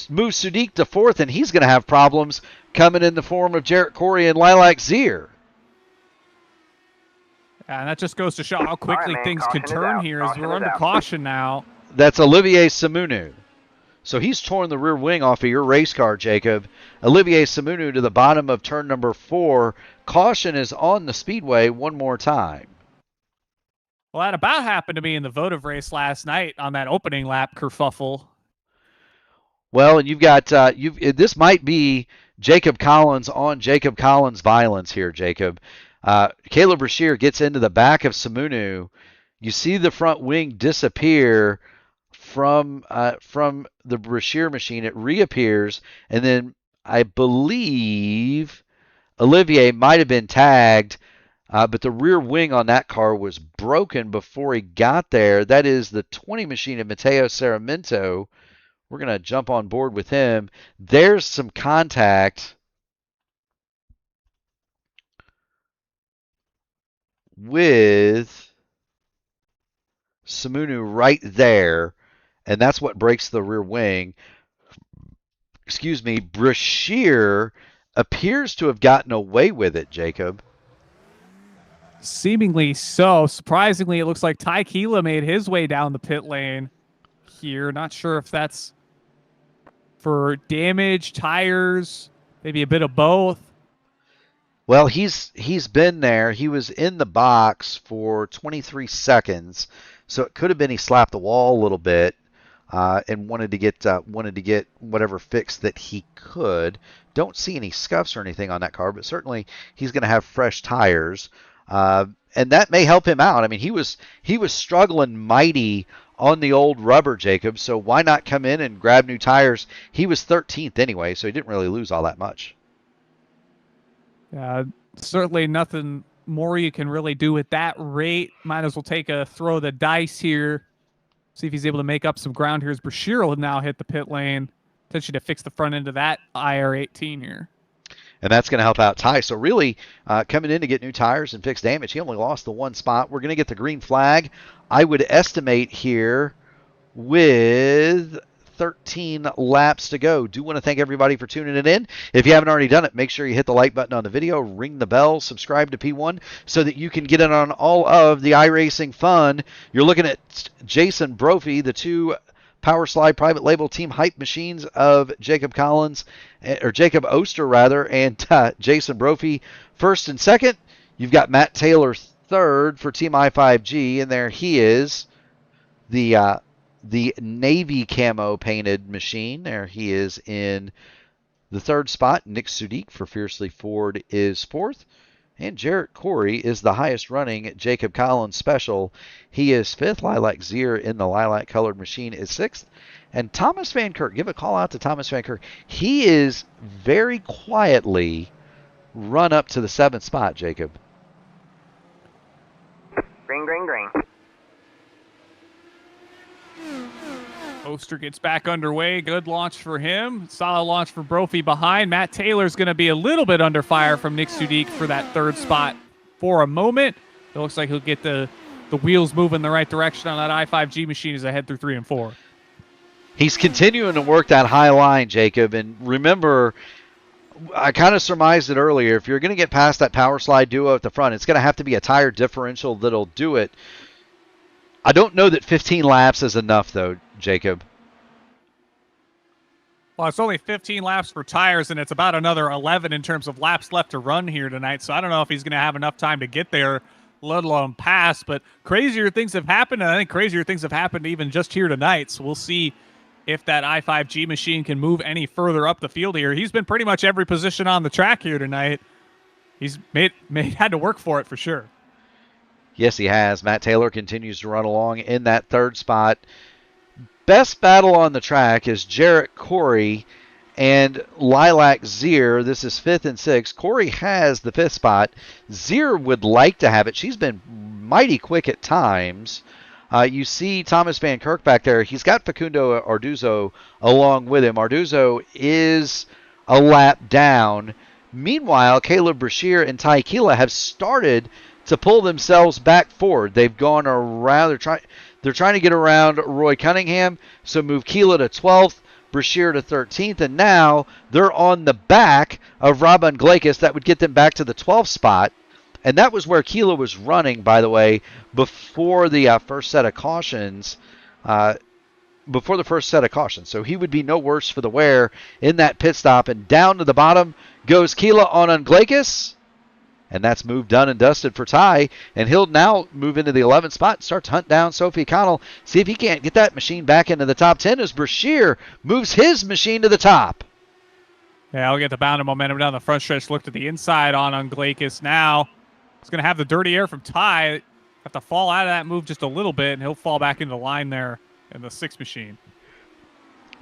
move Sudik to fourth, and he's going to have problems coming in the form of Jarrett Corey and Lilac Zier.
And that just goes to show how quickly things can turn here as we're under caution now.
That's Olivier Simonu. So he's torn the rear wing off of your race car, Jacob. Olivier Simonu to the bottom of turn number 4. Caution is on the speedway one more time.
Well, that about happened to me in the votive race last night on that opening lap kerfuffle.
Well, and you've got this might be Jacob Collins on Jacob Collins violence here, Jacob. Caleb Brashear gets into the back of Simonu. You see the front wing disappear from the Brashear machine. It reappears, and then I believe Olivier might have been tagged, but the rear wing on that car was broken before he got there. That is the 20 machine of Matteo Sarmiento. We're going to jump on board with him. There's some contact with Simonu right there, and that's what breaks the rear wing. Excuse me, Brashear appears to have gotten away with it, Jacob.
Seemingly so. Surprisingly, it looks like Ty Keela made his way down the pit lane here. Not sure if that's for damage, tires, maybe a bit of both.
Well, he's been there. He was in the box for 23 seconds, so it could have been he slapped the wall a little bit. and wanted to get whatever fix that he could. Don't see any scuffs or anything on that car, but certainly he's going to have fresh tires, and that may help him out. I mean, he was struggling mighty on the old rubber, Jacob. So why not come in and grab new tires? He was 13th anyway, so he didn't really lose all that much.
Certainly nothing more you can really do at that rate. Might as well take a throw of the dice here. See if he's able to make up some ground here as Brashear will now hit the pit lane. Potentially to fix the front end of that IR18 here.
And that's going to help out Ty. So really coming in to get new tires and fix damage. He only lost the one spot. We're going to get the green flag. I would estimate here with 13 laps to go. Do want to thank everybody for tuning it in. If you haven't already done it, make sure you hit the like button on the video, ring the bell, subscribe to P1 so that you can get in on all of the iRacing fun. You're looking at Jason Brophy, the two Power Slide private label team hype machines of Jacob Collins, or Jacob Oster rather, and Jason Brophy first and second. You've got Matt Taylor third for Team I5G, and there he is, the navy camo painted machine. There he is in the third spot. Nick Sudik for Fiercely Ford is fourth. And Jarrett Corey is the highest running Jacob Collins special. He is fifth. Lilac Zier in the lilac colored machine is sixth. And Thomas Van Kirk, give a call out to Thomas Van Kirk. He is very quietly run up to the seventh spot, Jacob.
Green, green, green.
Oster gets back underway. Good launch for him. Solid launch for Brophy behind. Matt Taylor's going to be a little bit under fire from Nick Sudik for that third spot for a moment. It looks like he'll get the wheels moving the right direction on that I5G machine as I head through 3 and 4.
He's continuing to work that high line, Jacob. And remember, I kind of surmised it earlier. If you're going to get past that Power Slide duo at the front, it's going to have to be a tire differential that'll do it. I don't know that 15 laps is enough, though, Jacob.
Well, it's only 15 laps for tires, and it's about another 11 in terms of laps left to run here tonight. So I don't know if he's going to have enough time to get there, let alone pass. But crazier things have happened, and I think crazier things have happened even just here tonight. So we'll see if that I5G machine can move any further up the field here. He's been pretty much every position on the track here tonight. He's had to work for it for sure.
Yes, he has. Matt Taylor continues to run along in that third spot. Best battle on the track is Jarrett Corey and Lilac Zier. This is 5th and 6th. Corey has the 5th spot. Zier would like to have it. She's been mighty quick at times. You see Thomas Van Kirk back there. He's got Facundo Arduzzo along with him. Arduzzo is a lap down. Meanwhile, Caleb Brashear and Ty Keela have started to pull themselves back forward. They've gone around. They're trying to get around Roy Cunningham, so move Keela to 12th, Brashear to 13th, and now they're on the back of Rob Unglakis. That would get them back to the 12th spot, and that was where Keela was running, by the way, before the first set of cautions. So he would be no worse for the wear in that pit stop, and down to the bottom goes Keela on Unglakis. And that's move done and dusted for Ty. And he'll now move into the 11th spot and start to hunt down Sophie Connell. See if he can't get that machine back into the top 10 as Brashear moves his machine to the top.
Yeah, I'll get the bound of momentum down the front stretch. Look to the inside on Unglakis now. He's going to have the dirty air from Ty. Have to fall out of that move just a little bit, and he'll fall back into the line there in the 6th machine.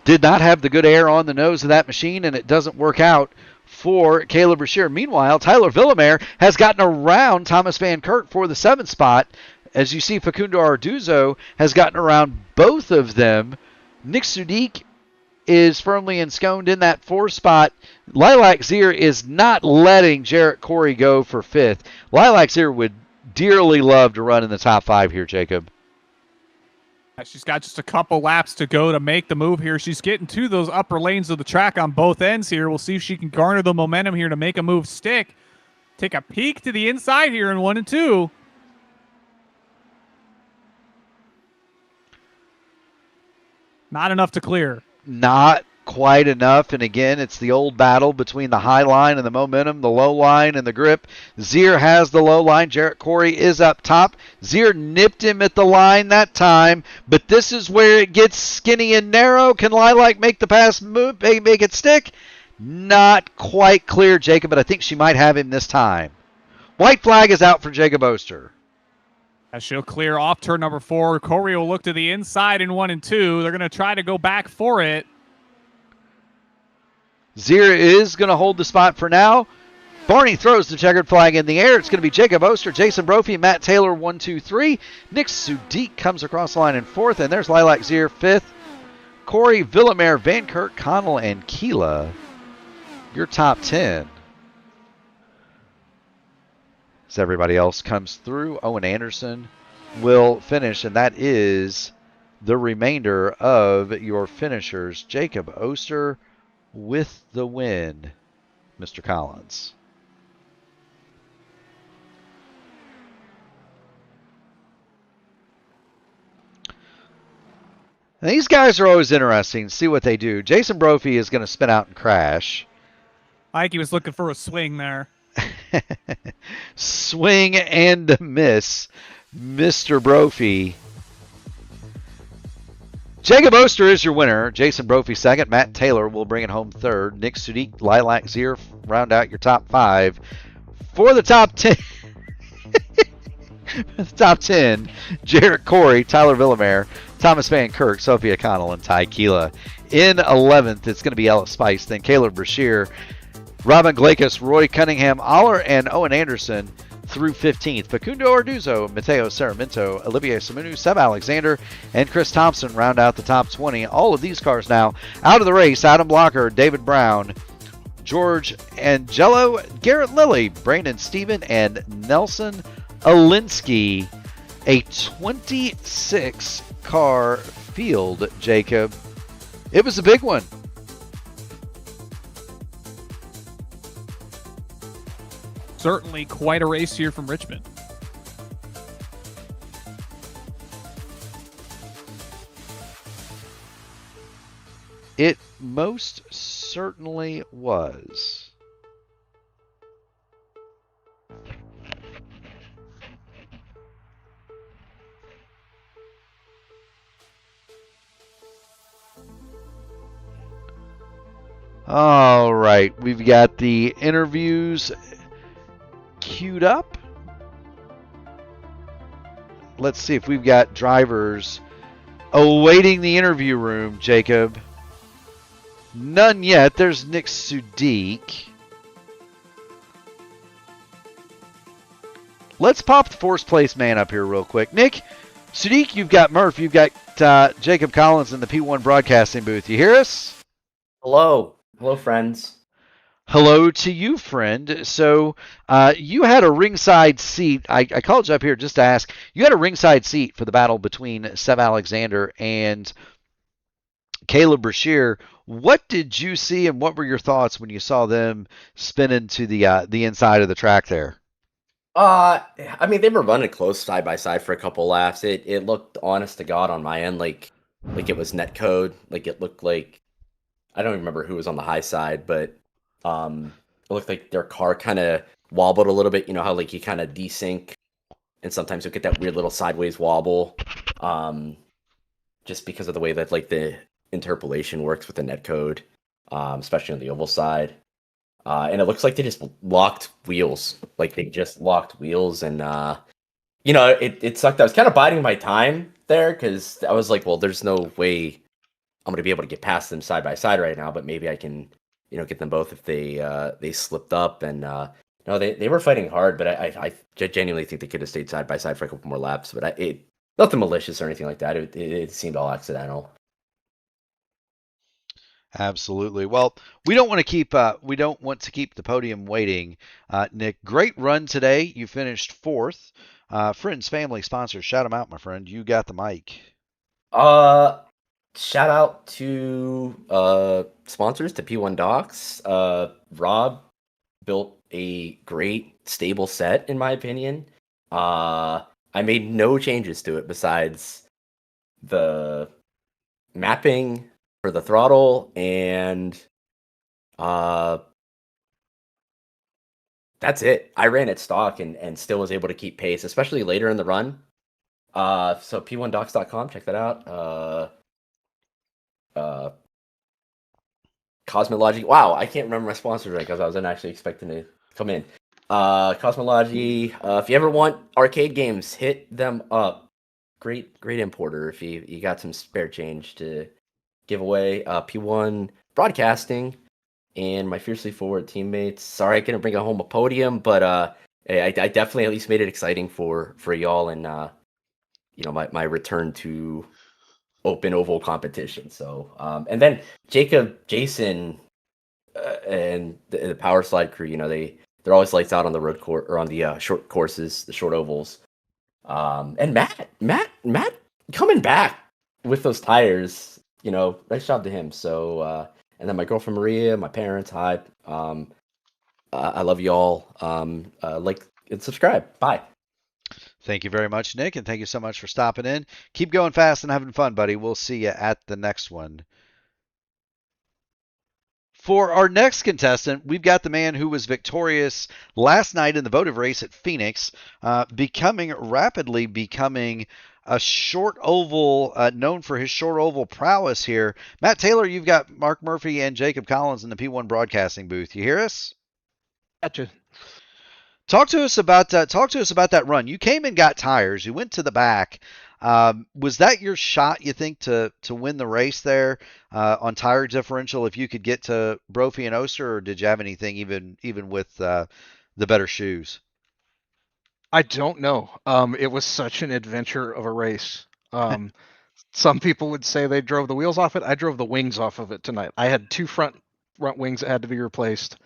Did not have the good air on the nose of that machine, and it doesn't work out for Caleb Brashear. Meanwhile, Tyler Villamere has gotten around Thomas Van Kirk for the 7th spot. As you see, Facundo Arduzzo has gotten around both of them. Nick Sudik is firmly ensconced in that 4th spot. Lilac Zier is not letting Jarrett Corey go for 5th. Lilac Zier would dearly love to run in the top 5 here, Jacob.
She's got just a couple laps to go to make the move here. She's getting to those upper lanes of the track on both ends here. We'll see if she can garner the momentum here to make a move stick. Take a peek to the inside here in 1 and 2. Not enough to clear.
Not quite enough. And again, it's the old battle between the high line and the momentum, the low line and the grip. Zier has the low line. Jarrett Corey is up top. Zier nipped him at the line that time, but this is where it gets skinny and narrow. Can Lilac make the pass move, make it stick? Not quite clear, Jacob, but I think she might have him this time. White flag is out for Jacob Oster.
As she'll clear off turn number 4. Corey will look to the inside in 1 and 2. They're going to try to go back for it.
Zier is going to hold the spot for now. Barney throws the checkered flag in the air. It's going to be Jacob Oster, Jason Brophy, Matt Taylor, 1, 2, 3. Nick Sudik comes across the line in 4th, and there's Lilac Zier, 5th. Corey, Villamere, Van Kirk, Connell, and Keela, your top 10. As everybody else comes through, Owen Anderson will finish, and that is the remainder of your finishers. Jacob Oster with the win, Mr. Collins. And these guys are always interesting. See what they do. Jason Brophy is going to spin out and crash.
I think he was looking for a swing there.
Swing and a miss, Mr. Brophy. Jacob Oster is your winner. Jason Brophy second. Matt Taylor will bring it home third. Nick Sudik, Lilac Zier round out your top 5. For the top 10, the top 10, Jarrett Corey, Tyler Villamere, Thomas Van Kirk, Sophia Connell, and Ty Keela. In 11th, it's going to be Ella Spice, then Caleb Brashear, Robin Glakus, Roy Cunningham, Aller, and Owen Anderson through 15th. Facundo Orduzo, Mateo Sarmiento, Olivier Simonu, Seb Alexander, and Chris Thompson round out the top 20. All of these cars now out of the race. Adam Blocker, David Brown, George Angelo, Garrett Lilly, Brandon Steven, and Nelson Alinsky. A 26-car field, Jacob. It was a big one.
Certainly quite a race here from Richmond.
It most certainly was. All right, we've got the interviews queued up. Let's see if we've got drivers awaiting the interview room, Jacob. None yet. There's Nick Sudik. Let's pop the first place man up here real quick. Nick, Sudik, you've got Murph, you've got Jacob Collins in the P1 broadcasting booth. You hear us?
Hello. Hello, friends.
Hello to you, friend. So you had a ringside seat. I called you up here just to ask. You had a ringside seat for the battle between Seb Alexander and Caleb Brashear. What did you see, and what were your thoughts when you saw them spin into the inside of the track there?
I mean, they were running close side by side for a couple laps. It looked, honest to God, on my end, like it was net code. Like it looked like, I don't even remember who was on the high side, but it looked like their car kind of wobbled a little bit. You know how like you kind of desync, and sometimes you'll get that weird little sideways wobble, just because of the way that like the interpolation works with the net code, especially on the oval side. And it looks like they just locked wheels. Like they just locked wheels, and you know, it sucked. I was kind of biding my time there because I was like, well, there's no way I'm gonna be able to get past them side by side right now, but maybe I can, you know, get them both if they slipped up. And no, they were fighting hard, but I genuinely think they could have stayed side by side for a couple more laps. But nothing malicious or anything like that. It seemed all accidental.
Absolutely. Well, we don't want to keep the podium waiting. Nick, great run today. You finished 4th. Friends, family, sponsors, shout them out, my friend. You got the mic.
Shout out to sponsors, to P1 Docs. Rob built a great stable set, in my opinion. I made no changes to it besides the mapping, for the throttle, and that's it. I ran at stock and still was able to keep pace, especially later in the run. So p1docs.com, check that out. Cosmology. Wow, I can't remember my sponsors right because I wasn't actually expecting to come in. Cosmology. If you ever want arcade games, hit them up. Great importer. If you got some spare change to give away. P1 Broadcasting and my fiercely forward teammates. Sorry I couldn't bring home a podium, but I definitely at least made it exciting for y'all and my return to open oval competition. So and then Jason, and the power slide crew, they're always lights out on the road court or on the short courses, the short ovals. And Matt coming back with those tires, nice job to him. So and then my girlfriend Maria, my parents, hi. I love you all. Like and subscribe. Bye.
Thank you very much, Nick, and thank you so much for stopping in. Keep going fast and having fun, buddy. We'll see you at the next one. For our next contestant, we've got the man who was victorious last night in the votive race at Phoenix, rapidly becoming a short oval, known for his short oval prowess here. Matt Taylor, you've got Mark Murphy and Jacob Collins in the P1 broadcasting booth. You hear us?
Gotcha.
Talk to us about that run. You came and got tires. You went to the back. Was that your shot, you think, to win the race there on tire differential if you could get to Brophy and Oster, or did you have anything even with the better shoes?
I don't know. It was such an adventure of a race. Some people would say they drove the wheels off it. I drove the wings off of it tonight. I had two front wings that had to be replaced.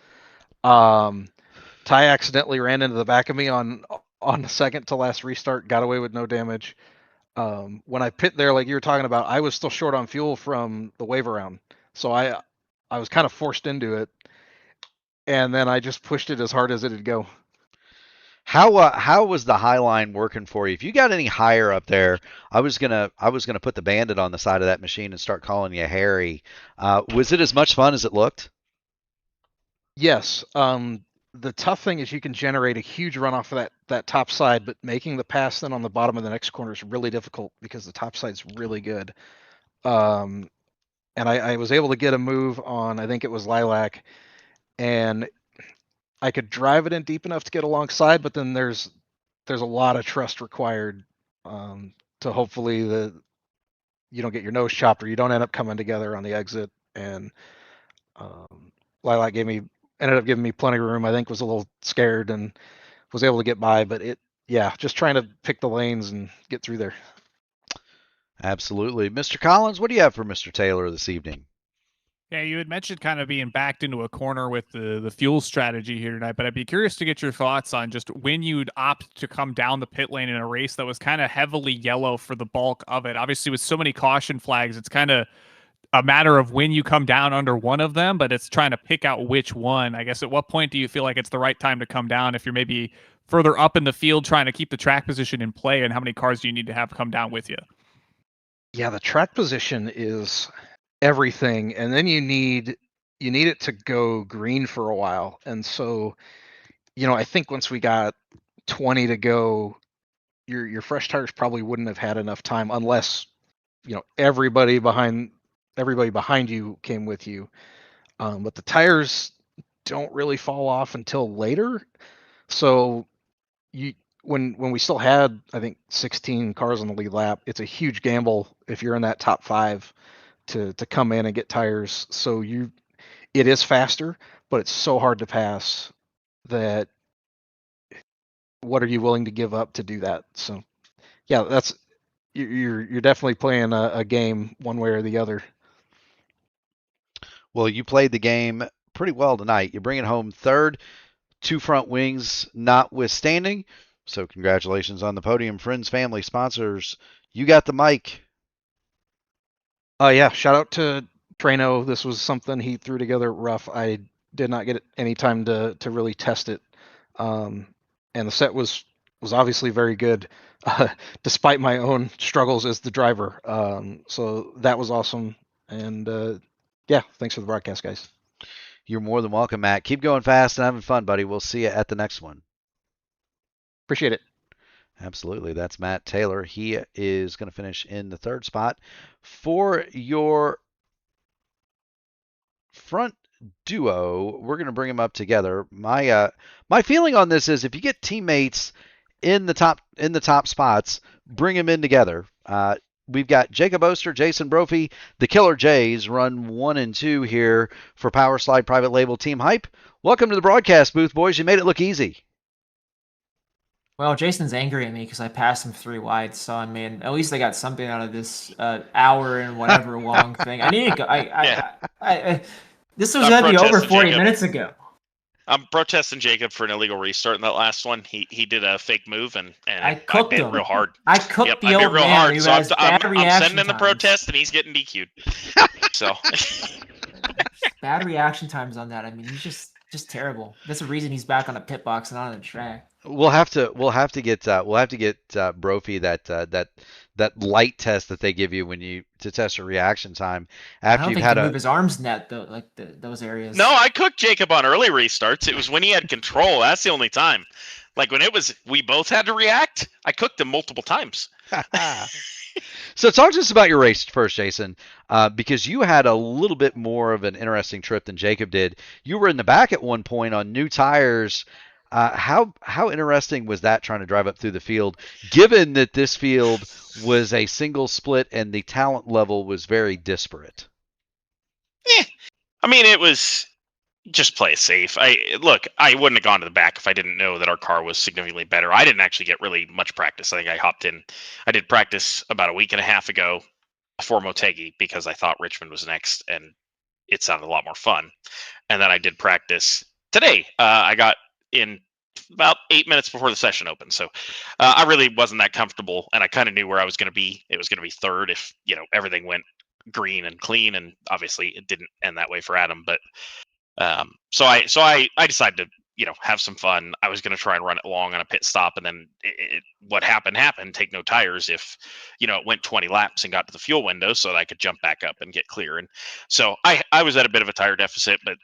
Ty accidentally ran into the back of me on the second to last restart, got away with no damage. When I pit there, like you were talking about, I was still short on fuel from the wave around. So I was kind of forced into it. And then I just pushed it as hard as it'd go.
How was the high line working for you? If you got any higher up there, I was gonna put the bandit on the side of that machine and start calling you Harry. Was it as much fun as it looked?
Yes. The tough thing is you can generate a huge runoff of that top side, but making the pass then on the bottom of the next corner is really difficult because the top side's really good. And I was able to get a move on, I think it was Lilac, and I could drive it in deep enough to get alongside, but then there's a lot of trust required to hopefully you don't get your nose chopped or you don't end up coming together on the exit. And Lilac ended up giving me plenty of room. I think was a little scared and was able to get by, but just trying to pick the lanes and get through there.
Absolutely. Mr. Collins, what do you have for Mr. Taylor this evening?
Yeah, you had mentioned kind of being backed into a corner with the fuel strategy here tonight, but I'd be curious to get your thoughts on just when you'd opt to come down the pit lane in a race that was kind of heavily yellow for the bulk of it. Obviously, with so many caution flags, it's kind of a matter of when you come down under one of them, but it's trying to pick out which one. I guess at what point do you feel like it's the right time to come down if you're maybe further up in the field trying to keep the track position in play, and how many cars do you need to have come down with you?
Yeah, the track position is everything, and then you need it to go green for a while. And so, I think once we got 20 to go, your fresh tires probably wouldn't have had enough time unless everybody behind you came with you. But the tires don't really fall off until later. So when we still had, I think, 16 cars on the lead lap, it's a huge gamble if you're in that top 5 to come in and get tires. So it is faster, but it's so hard to pass that what are you willing to give up to do that? So yeah, you're definitely playing a game one way or the other.
Well, you played the game pretty well tonight. You're bringing home third, 2 front wings notwithstanding. So congratulations on the podium. Friends, family, sponsors, you got the mic.
Yeah, shout out to Trano. This was something he threw together rough. I did not get any time to really test it. And the set was obviously very good, despite my own struggles as the driver. So that was awesome. And yeah, thanks for the broadcast, guys.
You're more than welcome, Matt. Keep going fast and having fun, buddy. We'll see you at the next one.
Appreciate it.
Absolutely. That's Matt Taylor. He is going to finish in the third spot. For your front duo, we're going to bring them up together. My feeling on this is if you get teammates in the top spots, bring them in together. We've got Jacob Oster, Jason Brophy, the Killer Jays run 1 and 2 here for Power Slide Private Label Team Hype. Welcome to the broadcast booth, boys. You made it look easy.
Well, Jason's angry at me because I passed him 3 wide, so I mean, at least I got something out of this hour and whatever long thing. I need to go. This was going to be over 40 minutes ago.
I'm protesting Jacob for an illegal restart in that last one. He did a fake move and
I cooked
bit
him
real hard.
I cooked the old
real
man
hard.
who
So
has bad
I'm
reaction
sending in the
times.
protest and he's getting DQ'd. So
Bad reaction times on that. I mean, he's just terrible. That's the reason he's back on a pit box and not on the track.
We'll have to get Brophy that light test that they give you to test your reaction time
I
after
don't
you've
think
had
he move his arms net though, like those areas.
no, I cooked Jacob on early restarts. It was when he had control. That's the only time. Like when we both had to react, I cooked him multiple times.
So talk to us about your race first, Jason, because you had a little bit more of an interesting trip than Jacob did. You were in the back at one point on new tires. How interesting was that trying to drive up through the field, given that this field was a single split and the talent level was very disparate?
I mean, it was just play it safe. I wouldn't have gone to the back if I didn't know that our car was significantly better. I didn't actually get really much practice. I think I hopped in. I did practice about a week and a half ago before Motegi because I thought Richmond was next and it sounded a lot more fun. And then I did practice today. I got in about 8 minutes before the session opened. So I really wasn't that comfortable and I kind of knew where I was going to be. It was going to be third if, everything went green and clean. And obviously it didn't end that way for Adam, but so I decided to, have some fun. I was going to try and run it long on a pit stop. And then what happened, take no tires if, it went 20 laps and got to the fuel window so that I could jump back up and get clear. And so I was at a bit of a tire deficit, but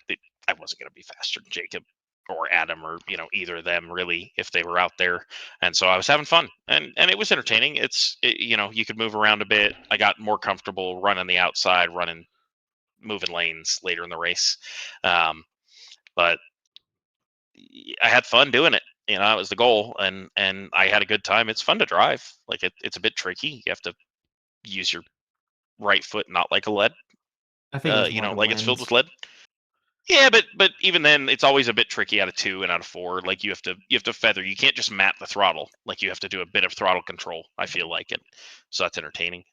I wasn't going to be faster than Jacob or Adam or, either of them really if they were out there. And so I was having fun and it was entertaining. You could move around a bit. I got more comfortable running the outside, moving lanes later in the race. But I had fun doing it. That was the goal. And I had a good time. It's fun to drive. Like it's a bit tricky. You have to use your right foot, not like a lead,
I think
like it's filled with lead. Yeah, but even then, it's always a bit tricky out of 2 and out of 4. Like you have to feather. You can't just mat the throttle. Like you have to do a bit of throttle control. I feel like it, so that's entertaining.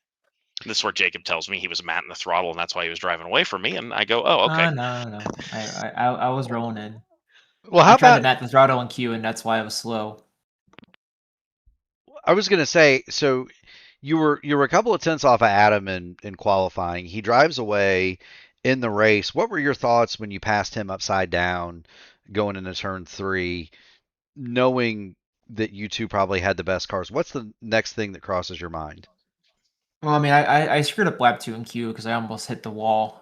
This is where Jacob tells me he was matting the throttle, and that's why he was driving away from me. And I go, oh, okay.
No. I was rolling in.
Well,
I tried to mat the throttle in Q, and that's why I was slow.
I was going to say, so you were a couple of tenths off of Adam in qualifying. He drives away in the race. What were your thoughts when you passed him upside down going into turn 3, knowing that you two probably had the best cars? What's the next thing that crosses your mind?
Well, I mean, I screwed up lap 2 in Q because I almost hit the wall.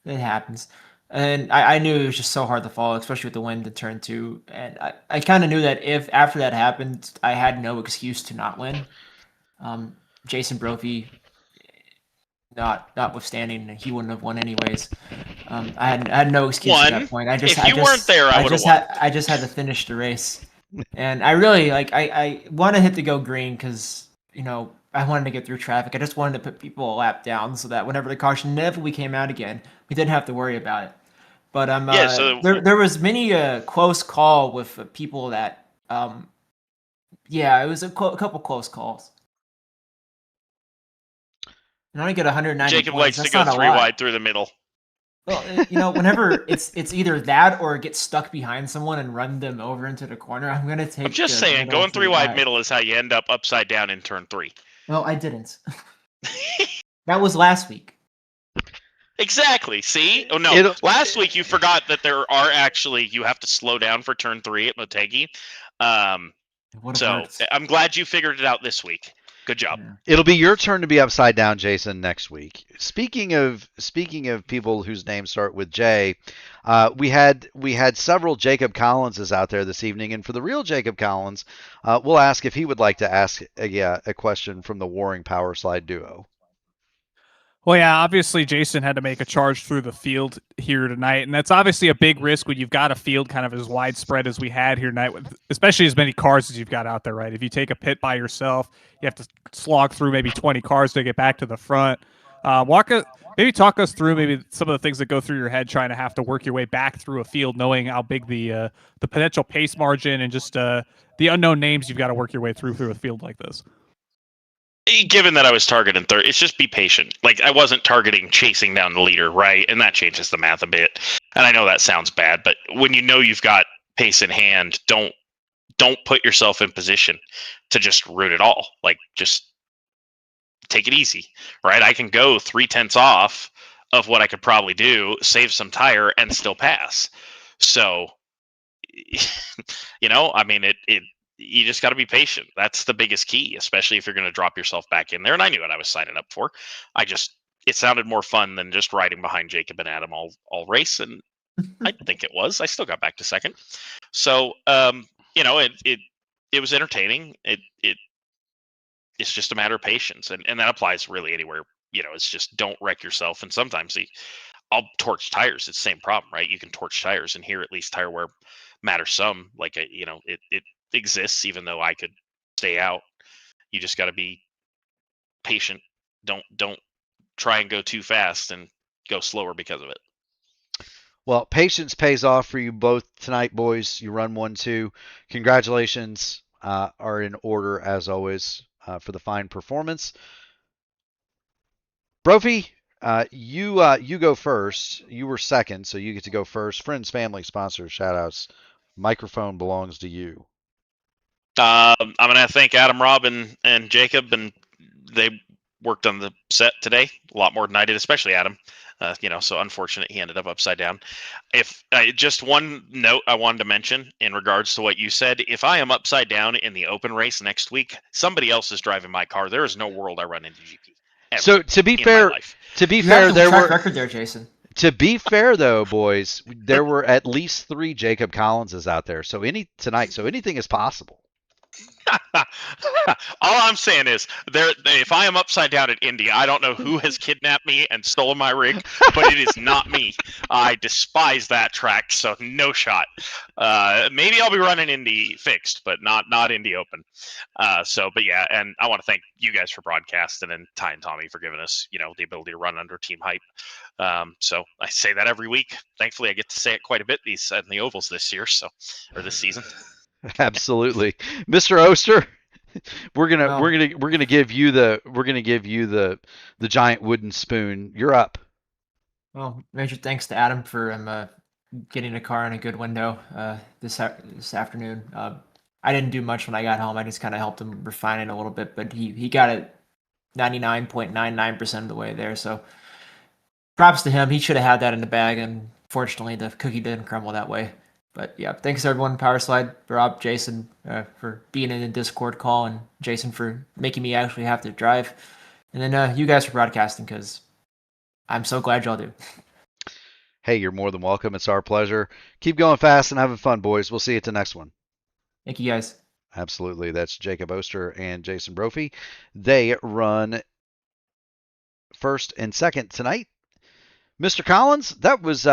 It happens. And I knew it was just so hard to follow, especially with the wind in turn 2. And I kind of knew that if after that happened, I had no excuse to not win. Jason Brophy, notwithstanding, he wouldn't have won anyways. I had no excuse at that point.
If you weren't there, I would have won.
I just had to finish the race. And I really, I want to hit the go green because, I wanted to get through traffic. I just wanted to put people a lap down so that whenever the caution inevitably came out again, we didn't have to worry about it. But there was many close call with people that, it was a couple close calls. And I get 190
Jacob
points.
likes
That's
to go
not
3
a lot.
wide through the middle.
Well, whenever it's either that or get stuck behind someone and run them over into the corner, I'm gonna take.
I'm just saying, going 3 wide middle is how you end up upside down in turn 3.
No, I didn't. That was last week.
Exactly. See? Oh no. Last week you forgot that you have to slow down for turn 3 at Motegi. So I'm glad you figured it out this week. Good job.
It'll be your turn to be upside down, Jason, next week. Speaking of people whose names start with J, we had several Jacob Collinses out there this evening, and for the real Jacob Collins, we'll ask if he would like to ask a question from the warring power slide duo.
Well, yeah, obviously Jason had to make a charge through the field here tonight, and that's obviously a big risk when you've got a field kind of as widespread as we had here tonight, with especially as many cars as you've got out there, right? If you take a pit by yourself, you have to slog through maybe 20 cars to get back to the front. Maybe talk us through maybe some of the things that go through your head trying to have to work your way back through a field, knowing how big the potential pace margin and just the unknown names you've got to work your way through a field like this.
Given that I was targeting third, it's just be patient. Like, I wasn't targeting chasing down the leader, right? And that changes the math a bit. And I know that sounds bad, but when you know you've got pace in hand, don't put yourself in position to just root it all. Like, just take it easy, right? I can go 3/10 off of what I could probably do, save some tire, and still pass. So, I mean, you just got to be patient. That's the biggest key, especially if you're going to drop yourself back in there. And I knew what I was signing up for. It sounded more fun than just riding behind Jacob and Adam all race. And I think it was. I still got back to second. So, it was entertaining. It's just a matter of patience. And that applies really anywhere. It's just don't wreck yourself. And sometimes I'll torch tires. It's the same problem, right? You can torch tires, and here at least tire wear matters some. Like, it exists, even though I could stay out. You just got to be patient. Don't try and go too fast and go slower because of it.
Well, patience pays off for you both tonight, boys. You run 1-2. Congratulations are in order as always for the fine performance. Brophy, you go first. You were second, so you get to go first. Friends, family, sponsors, shout-outs. Microphone belongs to you.
I'm going to thank Adam, Rob, and Jacob, and they worked on the set today a lot more than I did, especially Adam. So unfortunate he ended up upside down. If just one note I wanted to mention in regards to what you said, if I am upside down in the open race next week, somebody else is driving my car. There is no world I run into GP.
So to be fair,
there were record there, Jason.
To be fair, though, boys, there were at least 3 Jacob Collinses out there. So anything is possible.
All I'm saying is, if I am upside down at Indy, I don't know who has kidnapped me and stolen my rig, but it is not me. I despise that track, so no shot. Maybe I'll be running Indy fixed, but not Indy open. But yeah, and I want to thank you guys for broadcasting, and Ty and Tommy for giving us, the ability to run under team hype. So I say that every week. Thankfully, I get to say it quite a bit in the ovals this season.
Absolutely, Mr. Oster. We're gonna give you the giant wooden spoon. You're up.
Well, major thanks to Adam for getting a car in a good window this afternoon. I didn't do much when I got home. I just kind of helped him refine it a little bit, but he got it 99.99% of the way there. So props to him. He should have had that in the bag, and fortunately the cookie didn't crumble that way. But yeah, thanks everyone, Powerslide, Rob, Jason, for being in the Discord call, and Jason for making me actually have to drive. And then you guys for broadcasting, because I'm so glad y'all do.
Hey, you're more than welcome. It's our pleasure. Keep going fast and having fun, boys. We'll see you at the next one.
Thank you, guys.
Absolutely. That's Jacob Oster and Jason Brophy. They run first and second tonight. Mr. Collins, that was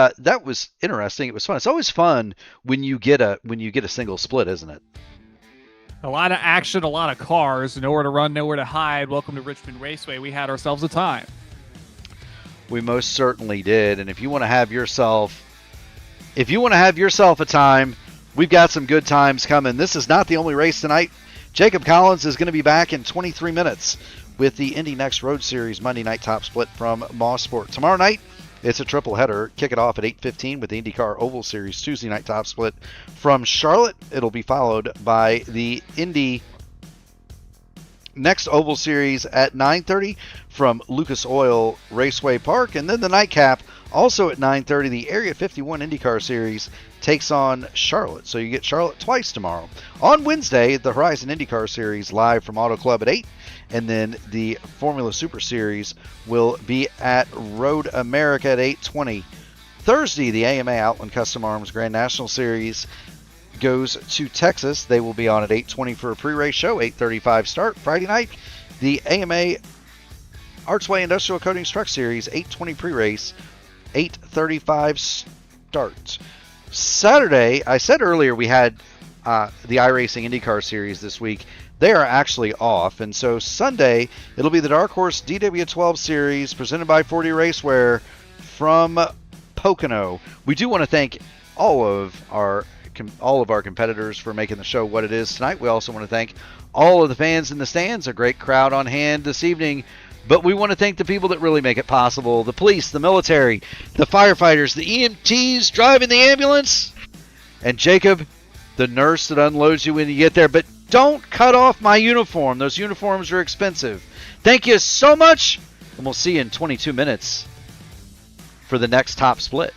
interesting. It was fun. It's always fun when you get a single split, isn't it?
A lot of action, a lot of cars, nowhere to run, nowhere to hide. Welcome to Richmond Raceway. We had ourselves a time.
We most certainly did. And if you want to have yourself a time, we've got some good times coming. This is not the only race tonight. Jacob Collins is going to be back in 23 minutes with the Indy Next Road Series Monday Night Top Split from Moss Sport. Tomorrow night, it's a triple header. Kick it off at 8:15 with the INDYCAR Oval Series Tuesday Night Top Split from Charlotte. It'll be followed by the Indy next Oval Series at 9:30 from Lucas Oil Raceway Park. And then the nightcap, also at 9:30, the Area 51 INDYCAR Series takes on Charlotte. So you get Charlotte twice tomorrow. On Wednesday, the Horizon INDYCAR Series live from Auto Club at 8. And then the Formula Super Series will be at Road America at 8:20. Thursday, the AMA Outland Custom Arms Grand National Series goes to Texas. They will be on at 8:20 for a pre-race show, 8:35 start. Friday night, the AMA Archway Industrial Coatings Truck Series, 8:20 pre-race, 8:35 start. Saturday, I said earlier we had the iRacing INDYCAR Series this week. They are actually off, and so Sunday, it'll be the Dark Horse DW12 Series presented by 4D Racewear from Pocono. We do want to thank all of our competitors for making the show what it is tonight. We also want to thank all of the fans in the stands, a great crowd on hand this evening. But we want to thank the people that really make it possible: the police, the military, the firefighters, the EMTs driving the ambulance, and Jacob, the nurse that unloads you when you get there. But don't cut off my uniform. Those uniforms are expensive. Thank you so much, and we'll see you in 22 minutes for the next top split.